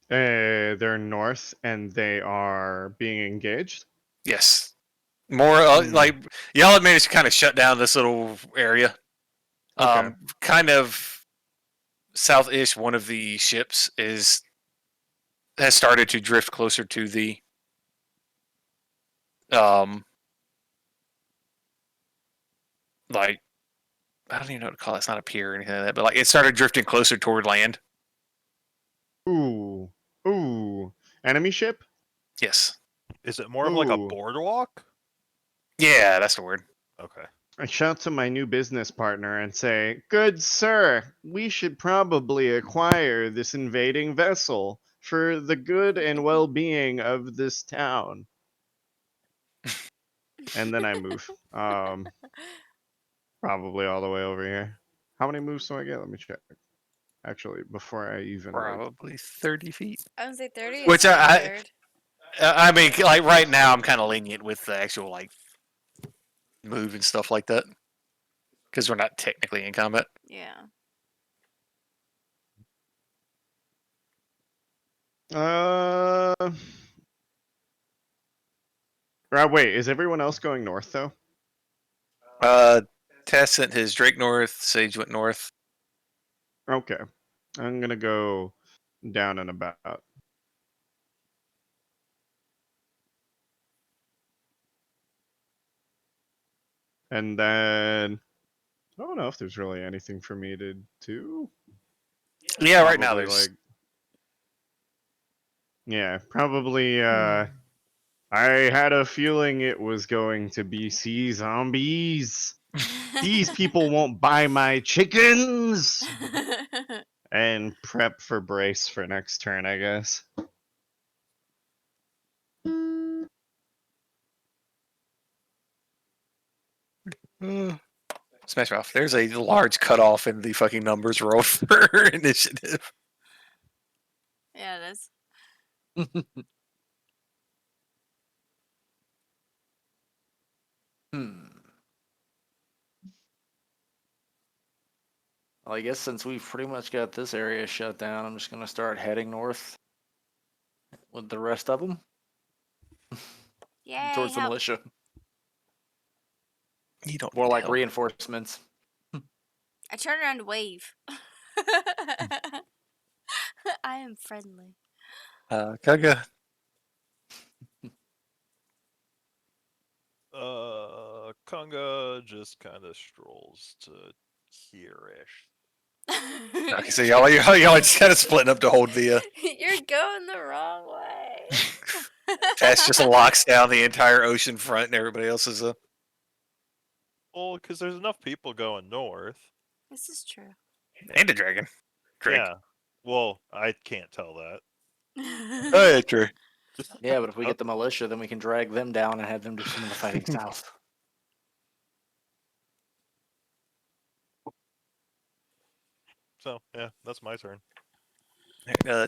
S3: They're north and they are being engaged.
S4: Yes. More like y'all have managed to kind of shut down this little area.
S3: Okay.
S4: Kind of south-ish. One of the ships has started to drift closer to the like I don't even know what to call it. It's not a pier or anything like that, but like it started drifting closer toward land.
S3: Ooh. Ooh. Enemy ship?
S4: Yes.
S5: Is it more of like a
S3: Ooh.
S5: boardwalk?
S4: Yeah, that's the word.
S5: Okay.
S3: I shout to my new business partner and say, "Good sir, we should probably acquire this invading vessel for the good and well-being of this town." And then I move. Probably all the way over here. How many moves do I get? Let me check. Actually, before I even
S4: Probably 30 feet.
S8: I would say 30
S4: Which
S8: is standard.
S4: I mean, like right now, I'm kind of lenient with the actual like move and stuff like that because we're not technically in combat.
S8: Yeah.
S3: Wait, is everyone else going north though?
S4: Tess sent his Drake north. Sage went north.
S3: Okay. I'm gonna go down and about. And then I don't know if there's really anything for me to do.
S4: Yeah, right now
S3: Probably
S4: there's.
S3: like yeah, probably I had a feeling it was going to be sea zombies. These people won't buy my chickens. And prep for brace for next turn, I guess.
S4: Smash Mouth. There's a large cutoff in the fucking numbers roll for initiative.
S8: Yeah, it is.
S6: Well, I guess since we've pretty much got this area shut down, I'm just gonna start heading north with the rest of them
S8: Yay,
S6: towards the
S8: help.
S6: militia.
S4: You don't
S6: More
S4: need
S6: like
S4: help.
S6: reinforcements.
S8: I turn around to wave. I am friendly.
S4: Kaga.
S5: Kunga just kind of strolls to here-ish.
S4: Okay, so y'all are just kind of splitting up to hold the.
S8: You're going the wrong way.
S4: Tess just locks down the entire ocean front, and everybody else is a.
S5: Well, because there's enough people going north.
S8: This is true.
S4: And a dragon. Drake.
S5: Yeah. Well, I can't tell that.
S4: Oh, yeah, true.
S6: Yeah, but if we get the militia, then we can drag them down and have them do some of the fighting south.
S5: So, yeah, that's my turn.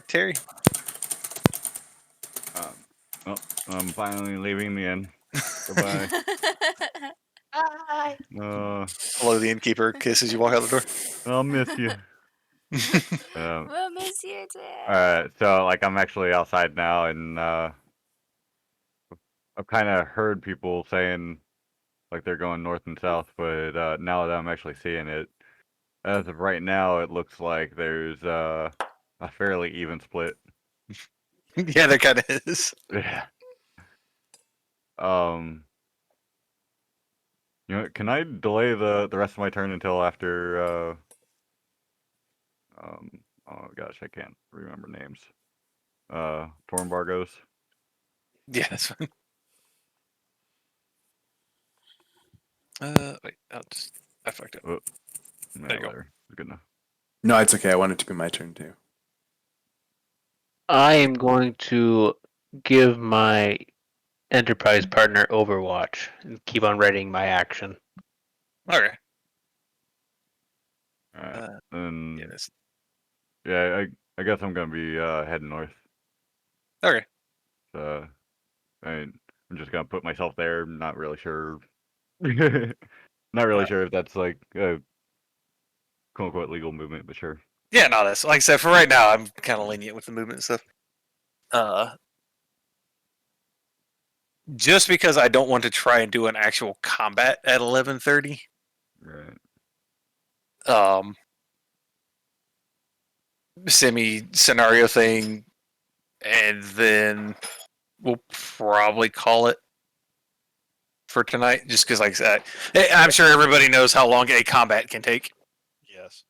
S4: Terry.
S9: Oh, I'm finally leaving the inn. Goodbye.
S8: Bye.
S4: Hello, the innkeeper. Kiss as you walk out the door.
S9: I'll miss you.
S8: We'll miss you too.
S9: Alright, so like I'm actually outside now, and I've kind of heard people saying like they're going north and south, but now that I'm actually seeing it, as of right now, it looks like there's a fairly even split.
S4: Yeah, there kind of is.
S9: Yeah. You know, can I delay the rest of my turn until after oh gosh, I can't remember names. Tormbar goes.
S4: Yeah, that's fine. Wait, I fucked up.
S9: Oh,
S4: There you go.
S9: whatever. Good enough.
S10: No, it's okay. I want it to be my turn too.
S1: I am going to give my enterprise partner Overwatch and keep on writing my action.
S4: Okay.
S9: Alright.
S4: Yeah,
S9: Then
S4: that's
S9: I guess I'm gonna be heading north.
S4: okay.
S9: So I'm just gonna put myself there. Not really sure. Not really
S4: Alright.
S9: sure if that's like a quote unquote legal movement, but sure.
S4: Yeah, no, that's like I said. For right now, I'm kind of lenient with the movement and stuff. Just because I don't want to try and do an actual combat at 11:30.
S9: Right.
S4: Semi scenario thing, and then we'll probably call it for tonight. Just because, like I said, I'm sure everybody knows how long a combat can take.
S5: Yes.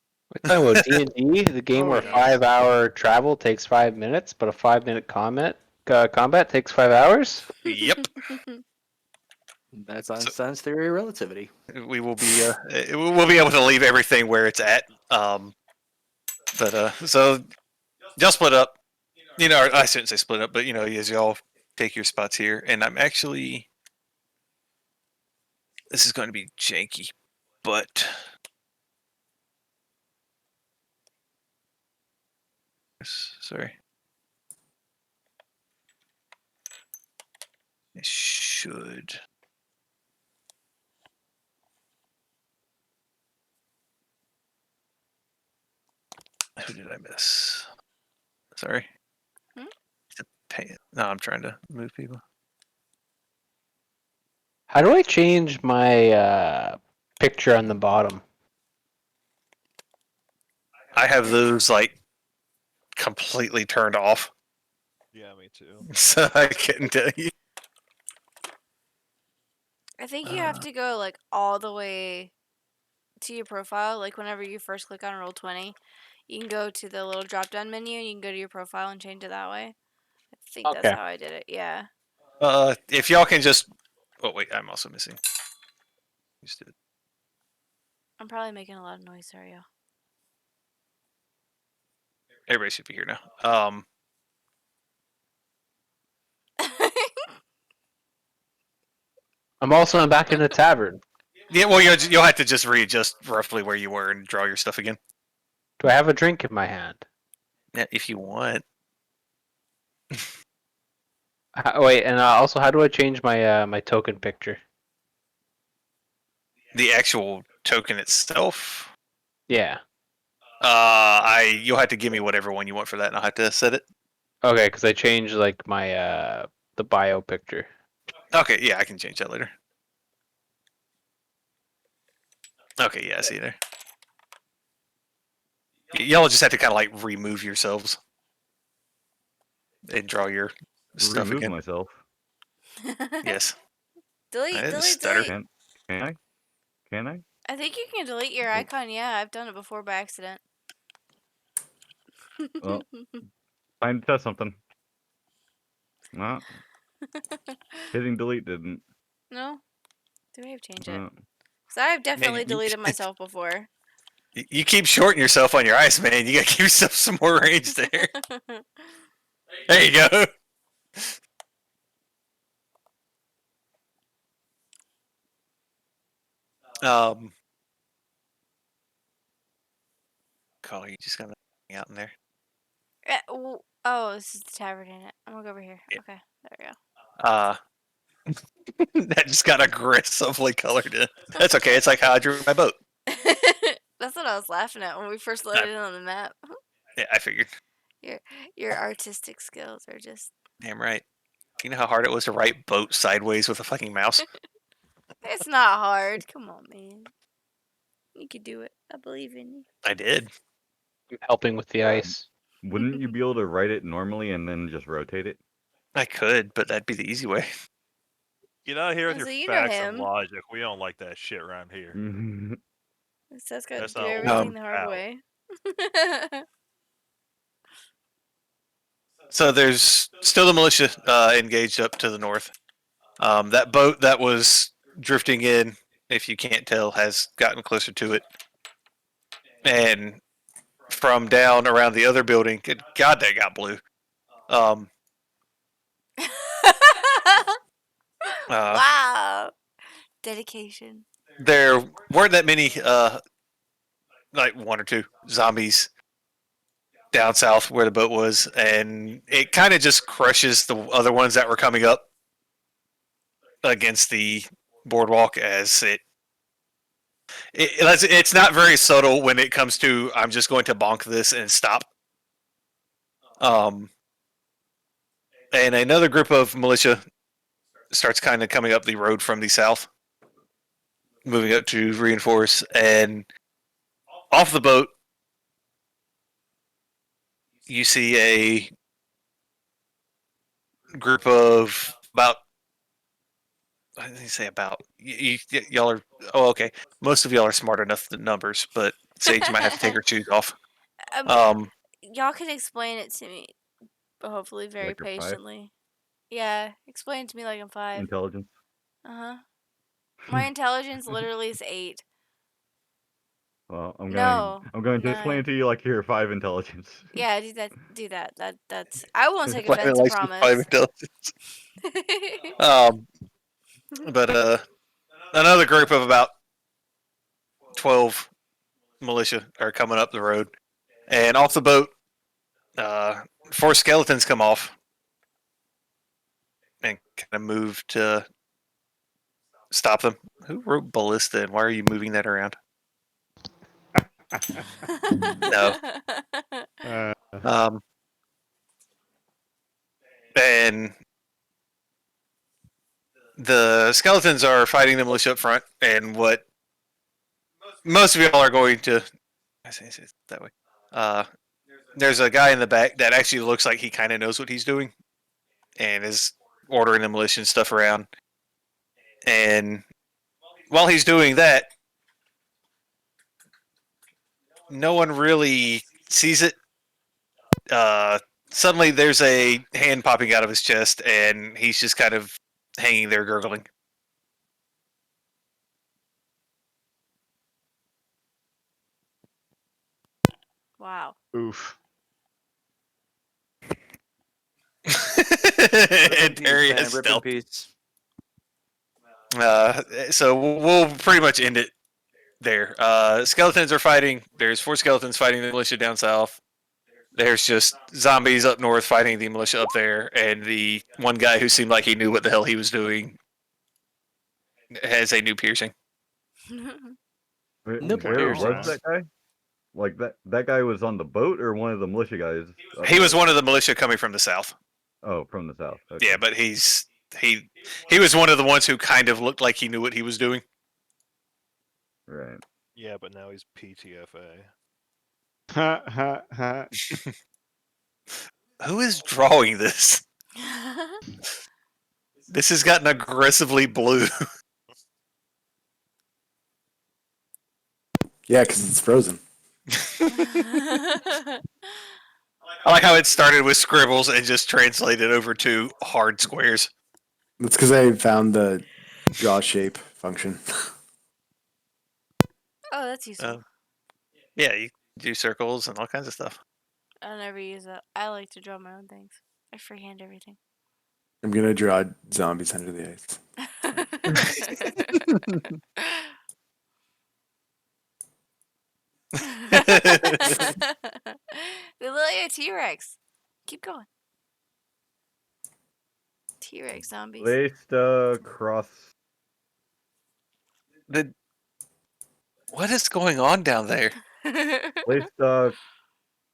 S1: We're talking about D&D, the game
S3: Oh,
S1: where
S3: yes.
S1: 5-hour travel takes 5 minutes, but a 5-minute combat takes 5 hours.
S4: Yep.
S6: That's Einstein's theory of relativity.
S4: We will be we'll be able to leave everything where it's at. But so y'all split up. You know, or I shouldn't say split up, but you know, as y'all take your spots here, and I'm actually this is going to be janky, but sorry, it should. Who did I miss? Sorry.
S8: Hmm?
S4: No, I'm trying to move people.
S1: How do I change my picture on the bottom?
S4: I have those like completely turned off,
S5: Yeah, me too.
S4: so I couldn't tell you.
S8: I think you have to go like all the way to your profile. Like whenever you first click on Roll20, you can go to the little drop down menu and you can go to your profile and change it that way. I think that's
S1: Okay.
S8: how I did it. Yeah.
S4: If y'all can just. Oh wait, I'm also missing. Just did it.
S8: I'm probably making a lot of noise. Sorry, y'all.
S4: Everybody should be here now.
S1: I'm also back in the tavern.
S4: Yeah, well, you'll have to just readjust roughly where you were and draw your stuff again.
S1: Do I have a drink in my hand?
S4: Yeah, if you want.
S1: Wait, and also, how do I change my my token picture?
S4: The actual token itself.
S1: Yeah.
S4: You'll have to give me whatever one you want for that, and I'll have to set it.
S1: Okay, because I changed like my the bio picture.
S4: Okay, yeah, I can change that later. Okay, yeah, I see you there. Y'all just have to kind of like remove yourselves and draw your stuff
S9: Remove
S4: again.
S9: myself.
S4: Yes.
S8: delete,
S4: I had to
S8: delete,
S4: stutter.
S8: delete.
S9: Can I? Can I?
S8: I think you can delete your icon. Yeah, I've done it before by accident.
S9: Well, time to test something. No, hitting delete didn't.
S8: No? Do I have change it?
S9: No.
S8: Because I've definitely
S4: you-
S8: deleted myself before.
S4: You keep shorting yourself on your ice, man. You gotta give yourself some more range there. There you go. Call you just gonna hang out in there.
S8: Oh, this is the tavern in it. I'm gonna go over here.
S4: Yeah.
S8: Okay, there we go.
S4: That just got aggressively colored in. That's okay. It's like how I drew my boat.
S8: That's what I was laughing at when we first loaded in on the map.
S4: Yeah, I figured.
S8: Your artistic skills are just.
S4: Damn right. You know how hard it was to write boat sideways with a fucking mouse?
S8: It's not hard. Come on, man. You can do it. I believe in you.
S4: I did.
S1: I'm helping with the ice.
S9: Wouldn't you be able to write it normally and then just rotate it?
S4: I could, but that'd be the easy way.
S5: Get out of here with
S8: So
S5: your
S8: you know
S5: facts and
S8: him.
S5: logic. We don't like that shit around here.
S8: Says got to
S5: That's
S8: do
S5: not
S8: everything
S5: what
S8: the
S5: we're
S8: hard
S5: about.
S8: way.
S4: So there's still the militia engaged up to the north. That boat that was drifting in, if you can't tell, has gotten closer to it. And from down around the other building, good God, that got blue.
S8: Wow. Dedication.
S4: There weren't that many, like one or two zombies down south where the boat was, and it kind of just crushes the other ones that were coming up against the boardwalk as it's not very subtle when it comes to I'm just going to bonk this and stop. And another group of militia starts kind of coming up the road from the south, moving up to reinforce, and off the boat you see a group of about, I didn't say about, y'all are, oh, okay. Most of y'all are smart enough to numbers, but Sage might have to take her shoes off.
S8: Y'all can explain it to me, hopefully very
S9: Like you're 5?
S8: patiently. Yeah, explain it to me like I'm 5.
S9: Intelligence.
S8: Uh-huh. My intelligence literally is 8.
S9: Well, I'm
S8: No,
S9: going to explain
S8: 9.
S9: it to you like you're 5 intelligence.
S8: Yeah, do that. That's I won't take
S4: Five
S8: offense, I
S4: license, five
S8: promise.
S4: intelligence. But another group of about 12 militia are coming up the road, and off the boat, 4 skeletons come off and kind of move to stop them. Who wrote ballista, and why are you moving that around? No. And the skeletons are fighting the militia up front, and what most of y'all are going to, I say it that way. There's a guy in the back that actually looks like he kind of knows what he's doing, and is ordering the militia and stuff around. And while he's doing that, no one really sees it. Suddenly, there's a hand popping out of his chest, and he's just kind of hanging there, gurgling.
S8: Wow.
S3: Oof.
S4: And Terry has
S6: Rip in
S4: stealth.
S6: peace.
S4: So we'll pretty much end it there. Skeletons are fighting. There's 4 skeletons fighting the militia down south. There's just zombies up north fighting the militia up there, and the one guy who seemed like he knew what the hell he was doing has a new piercing.
S9: Where
S6: No
S9: was
S6: piercings.
S9: that guy? Like that guy was on the boat or one of the militia guys?
S4: He was one of the militia coming from the south.
S9: Oh, from the south. Okay.
S4: Yeah, but he was one of the ones who kind of looked like he knew what he was doing.
S9: Right.
S5: Yeah, but now he's PTFA.
S3: Ha ha ha.
S4: Who is drawing this? This has gotten aggressively blue.
S10: Yeah, because it's frozen.
S4: I like how it started with scribbles and just translated over to hard squares.
S10: That's because I found the draw shape function.
S8: Oh, that's useful.
S4: Yeah, you do circles and all kinds of stuff.
S8: I'll never use that. I like to draw my own things. I freehand everything.
S10: I'm gonna draw zombies under the ice.
S8: They look like a T-Rex. Keep going. T-Rex zombies.
S9: Placed cross.
S4: What is going on down there?
S9: Placed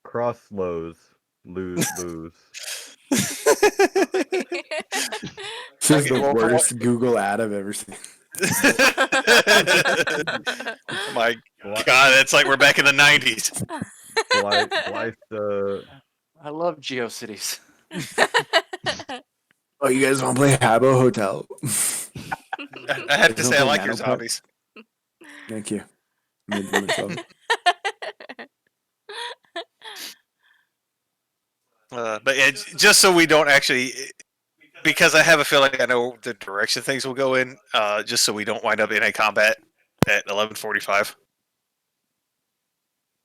S9: cross lows. Lose.
S10: This is
S4: Okay,
S10: the
S4: well,
S10: worst Google ad I've ever seen.
S4: My God, it's like we're back in the 90s.
S6: I love GeoCities.
S10: Oh, you guys want to play Habbo Hotel?
S4: I have to
S10: There's
S4: say, I
S10: no
S4: like your
S10: nano
S4: zombies.
S10: Thank you. Made them myself.
S4: But But just so we don't actually, because I have a feeling I know the direction things will go in. Just so we don't wind up in a combat at 11:45.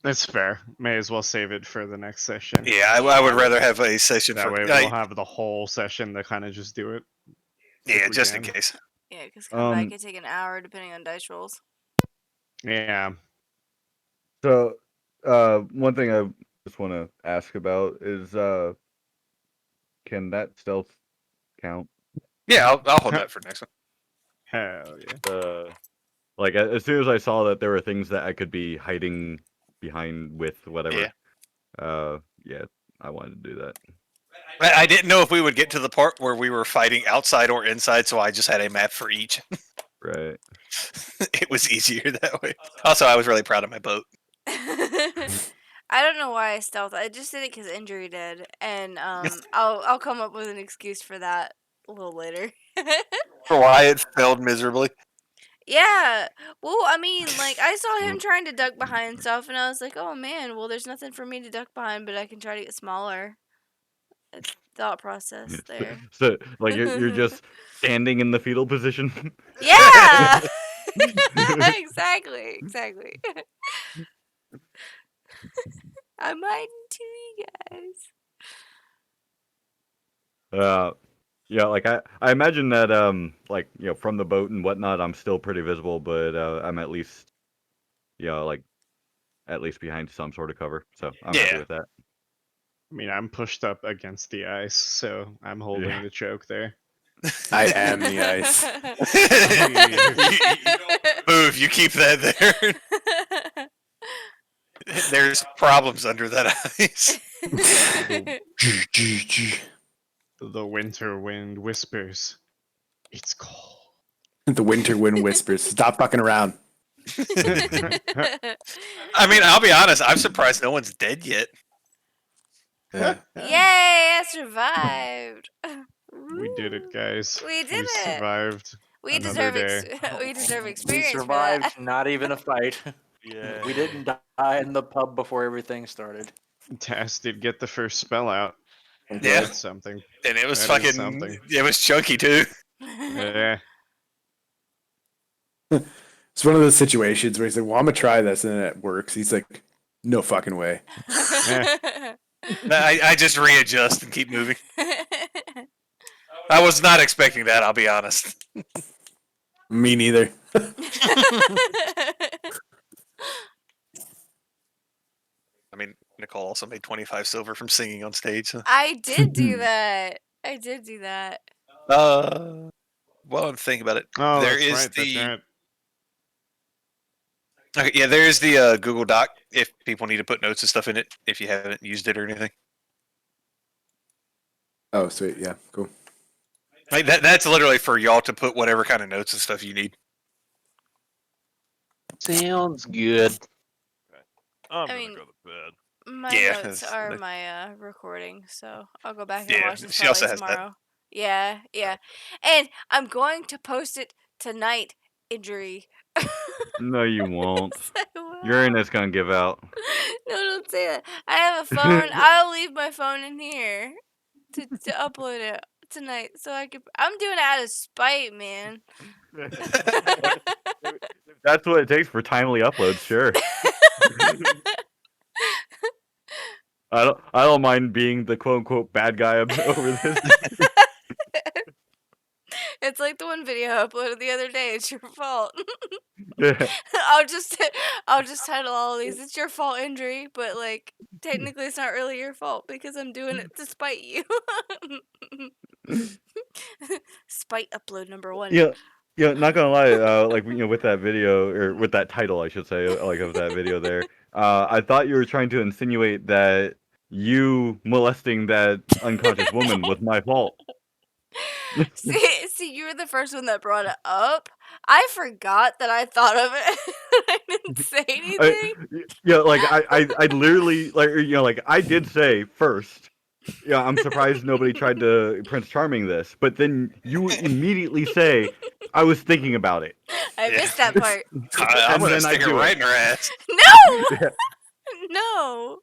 S3: That's fair. May as well save it for the next session.
S4: Yeah, I would rather have a session
S3: That
S4: for.
S3: way we'll have the whole session to kind of just do it.
S4: Yeah,
S3: we
S4: just in
S3: can.
S4: case.
S8: Yeah, because comeback could take an hour depending on dice rolls.
S3: Yeah.
S9: So, one thing I just want to ask about is, can that stealth count?
S4: Yeah, I'll hold that for next one.
S3: Hell yeah.
S9: Like as soon as I saw that there were things that I could be hiding behind with whatever, yeah, I wanted to do that.
S4: I didn't know if we would get to the part where we were fighting outside or inside, so I just had a map for each.
S9: Right.
S4: It was easier that way. Also, I was really proud of my boat.
S8: I don't know why I stealth. I just did it because injury did, and I'll come up with an excuse for that a little later.
S4: For why it failed miserably.
S8: Yeah. Well, I mean, like I saw him trying to duck behind stuff, and I was like, oh man, well, there's nothing for me to duck behind, but I can try to get smaller. Thought process there.
S9: So like you're just standing in the fetal position.
S8: Yeah. exactly. I'm hiding too, you guys.
S9: Yeah, like I imagine that like from the boat and whatnot, I'm still pretty visible, but I'm at least like at least behind some sort of cover. So I'm happy with that.
S3: I mean, I'm pushed up against the ice, so I'm holding the choke there.
S10: I am the ice.
S4: Move, you keep that there. There's problems under that ice.
S3: The winter wind whispers, "It's cold."
S10: The winter wind whispers, "Stop fucking around."
S4: I mean, I'll be honest. I'm surprised no one's dead yet.
S10: Yeah.
S8: Yay! I survived.
S3: We did it, guys.
S8: We did it.
S3: Survived.
S8: We
S3: another
S8: deserve
S3: day.
S8: we deserve
S6: We
S8: experience for
S6: survived,
S8: that.
S6: not even a fight.
S5: Yeah.
S6: We didn't die in the pub before everything started.
S3: Tass did get the first spell out.
S4: Yeah.
S3: That's something.
S4: And it was
S3: That is
S4: fucking.
S3: something.
S4: It was chunky too.
S3: Yeah.
S10: It's one of those situations where he's like, "Well, I'm gonna try this," and then it works. He's like, "No fucking way."
S4: I just readjust and keep moving. I was not expecting that. I'll be honest.
S10: Me neither.
S4: I mean, Nicole also made 25 silver from singing on stage. So.
S8: I did do that. I did do that.
S4: Well, I'm thinking about it.
S3: Oh,
S4: There
S3: that's
S4: is
S3: right.
S4: the.
S3: That's right.
S4: Okay, yeah, there's the Google Doc if people need to put notes and stuff in it if you haven't used it or anything.
S10: Oh, sweet. Yeah, cool.
S4: Like that's literally for y'all to put whatever kind of notes and stuff you need.
S1: Sounds good.
S5: I'm
S8: I
S5: gonna
S8: mean,
S5: go to bed.
S8: My
S4: Yeah,
S8: notes
S4: that's-
S8: are my recording, so I'll go back and
S4: Yeah,
S8: watch this
S4: she also
S8: probably
S4: has that.
S8: tomorrow. Yeah, and I'm going to post it tonight. Injury.
S9: No, you won't.
S8: Yes, I will.
S9: Uranus gonna give out.
S8: No, don't say that. I have a phone. I'll leave my phone in here to upload it tonight, so I could. I'm doing it out of spite, man.
S9: That's what it takes for timely uploads, sure. I don't mind being the quote unquote bad guy over this.
S8: It's like the one video I uploaded the other day. It's your fault.
S9: Yeah.
S8: I'll just title all of these. It's your fault, injury, but like technically it's not really your fault because I'm doing it to spite you. Spite upload number 1.
S9: Yeah, not gonna lie, like with that video or with that title, I should say, like of that video there, I thought you were trying to insinuate that you molesting that unconscious woman was my fault.
S8: See, you were the first one that brought it up. I forgot that I thought of it. I didn't say anything.
S9: Like I literally like I did say first. Yeah, I'm surprised nobody tried to Prince Charming this, but then you immediately say, "I was thinking about it."
S8: I missed that part.
S4: I'm gonna
S9: then I
S4: stick it
S9: do
S4: right
S9: it.
S4: in her ass.
S8: No,
S9: Yeah.
S8: no.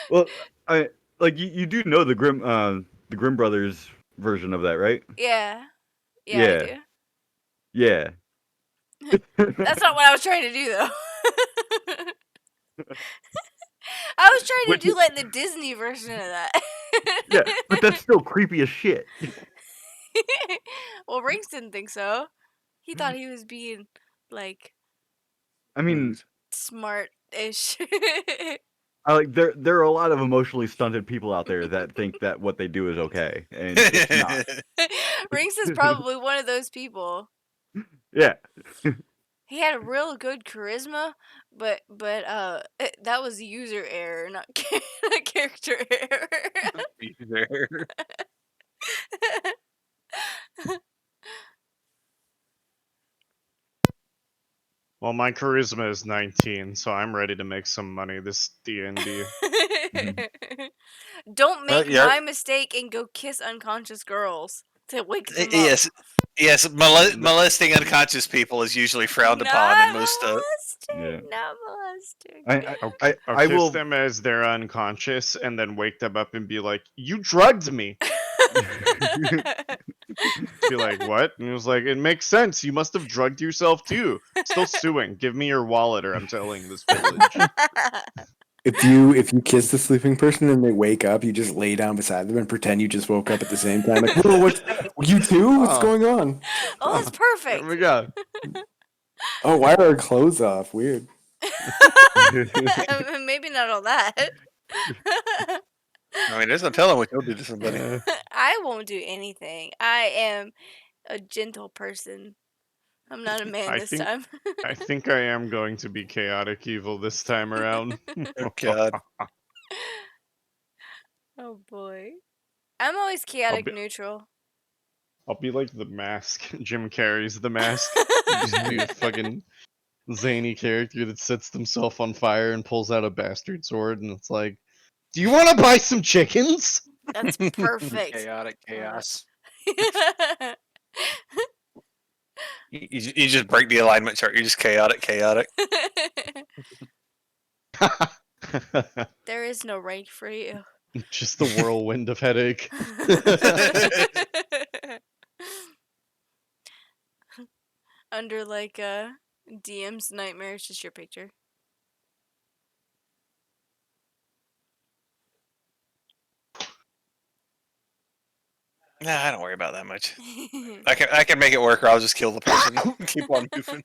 S9: Well, Like you do know the Grimm brothers version of that, right?
S8: Yeah. Yeah, I
S9: Yeah.
S8: do.
S9: Yeah.
S8: That's not what I was trying to do, though. I was trying to
S9: Which
S8: do like the Disney version of that.
S9: yeah, but that's still creepy as shit.
S8: Well, Rinks didn't think so. He thought he was being like
S9: I mean,
S8: smart-ish.
S9: there are a lot of emotionally stunted people out there that think that what they do is okay, and it's not.
S8: Rinks is probably one of those people.
S9: Yeah.
S8: He had a real good charisma, but that was user error, not not character error.
S3: Well, my charisma is 19, so I'm ready to make some money this D&D.
S8: Don't make
S4: yeah.
S8: my mistake and go kiss unconscious girls to wake them up.
S4: Yes, yes. Molesting unconscious people is usually frowned upon in most.
S8: Molesting, not molesting.
S9: I
S3: Kiss
S9: will.
S3: them as they're unconscious, and then wake them up and be like, "You drugged me." Be like, "What?" And he was like, "It makes sense. You must have drugged yourself too." Still suing. Give me your wallet, or I'm telling this village.
S10: If you kiss the sleeping person and they wake up, you just lay down beside them and pretend you just woke up at the same time. Like, whoa, what? You too? What's
S3: Oh.
S10: going on?
S8: Oh, that's
S3: There
S8: perfect.
S3: we go.
S10: Oh, why are our clothes off? Weird.
S8: Maybe not all that.
S4: I mean, there's no telling what you'll do to somebody.
S8: I won't do anything. I am a gentle person. I'm not a man
S3: I
S8: this
S3: think-
S8: time.
S3: I think I am going to be chaotic evil this time around.
S4: Oh God.
S8: Oh boy. I'm always chaotic
S3: be-
S8: neutral.
S3: I'll be like the Mask. Jim Carrey's The Mask. Just be a fucking zany character that sets himself on fire and pulls out a bastard sword, and it's like, "Do you want to buy some chickens?"
S8: That's perfect.
S6: Chaotic chaos.
S4: You just break the alignment chart. You're just chaotic.
S8: There is no rank for you.
S3: Just the whirlwind of headache.
S8: Under like DM's nightmare, it's just your picture.
S4: Nah, I don't worry about that much. I can make it work, or I'll just kill the person. Keep on moving.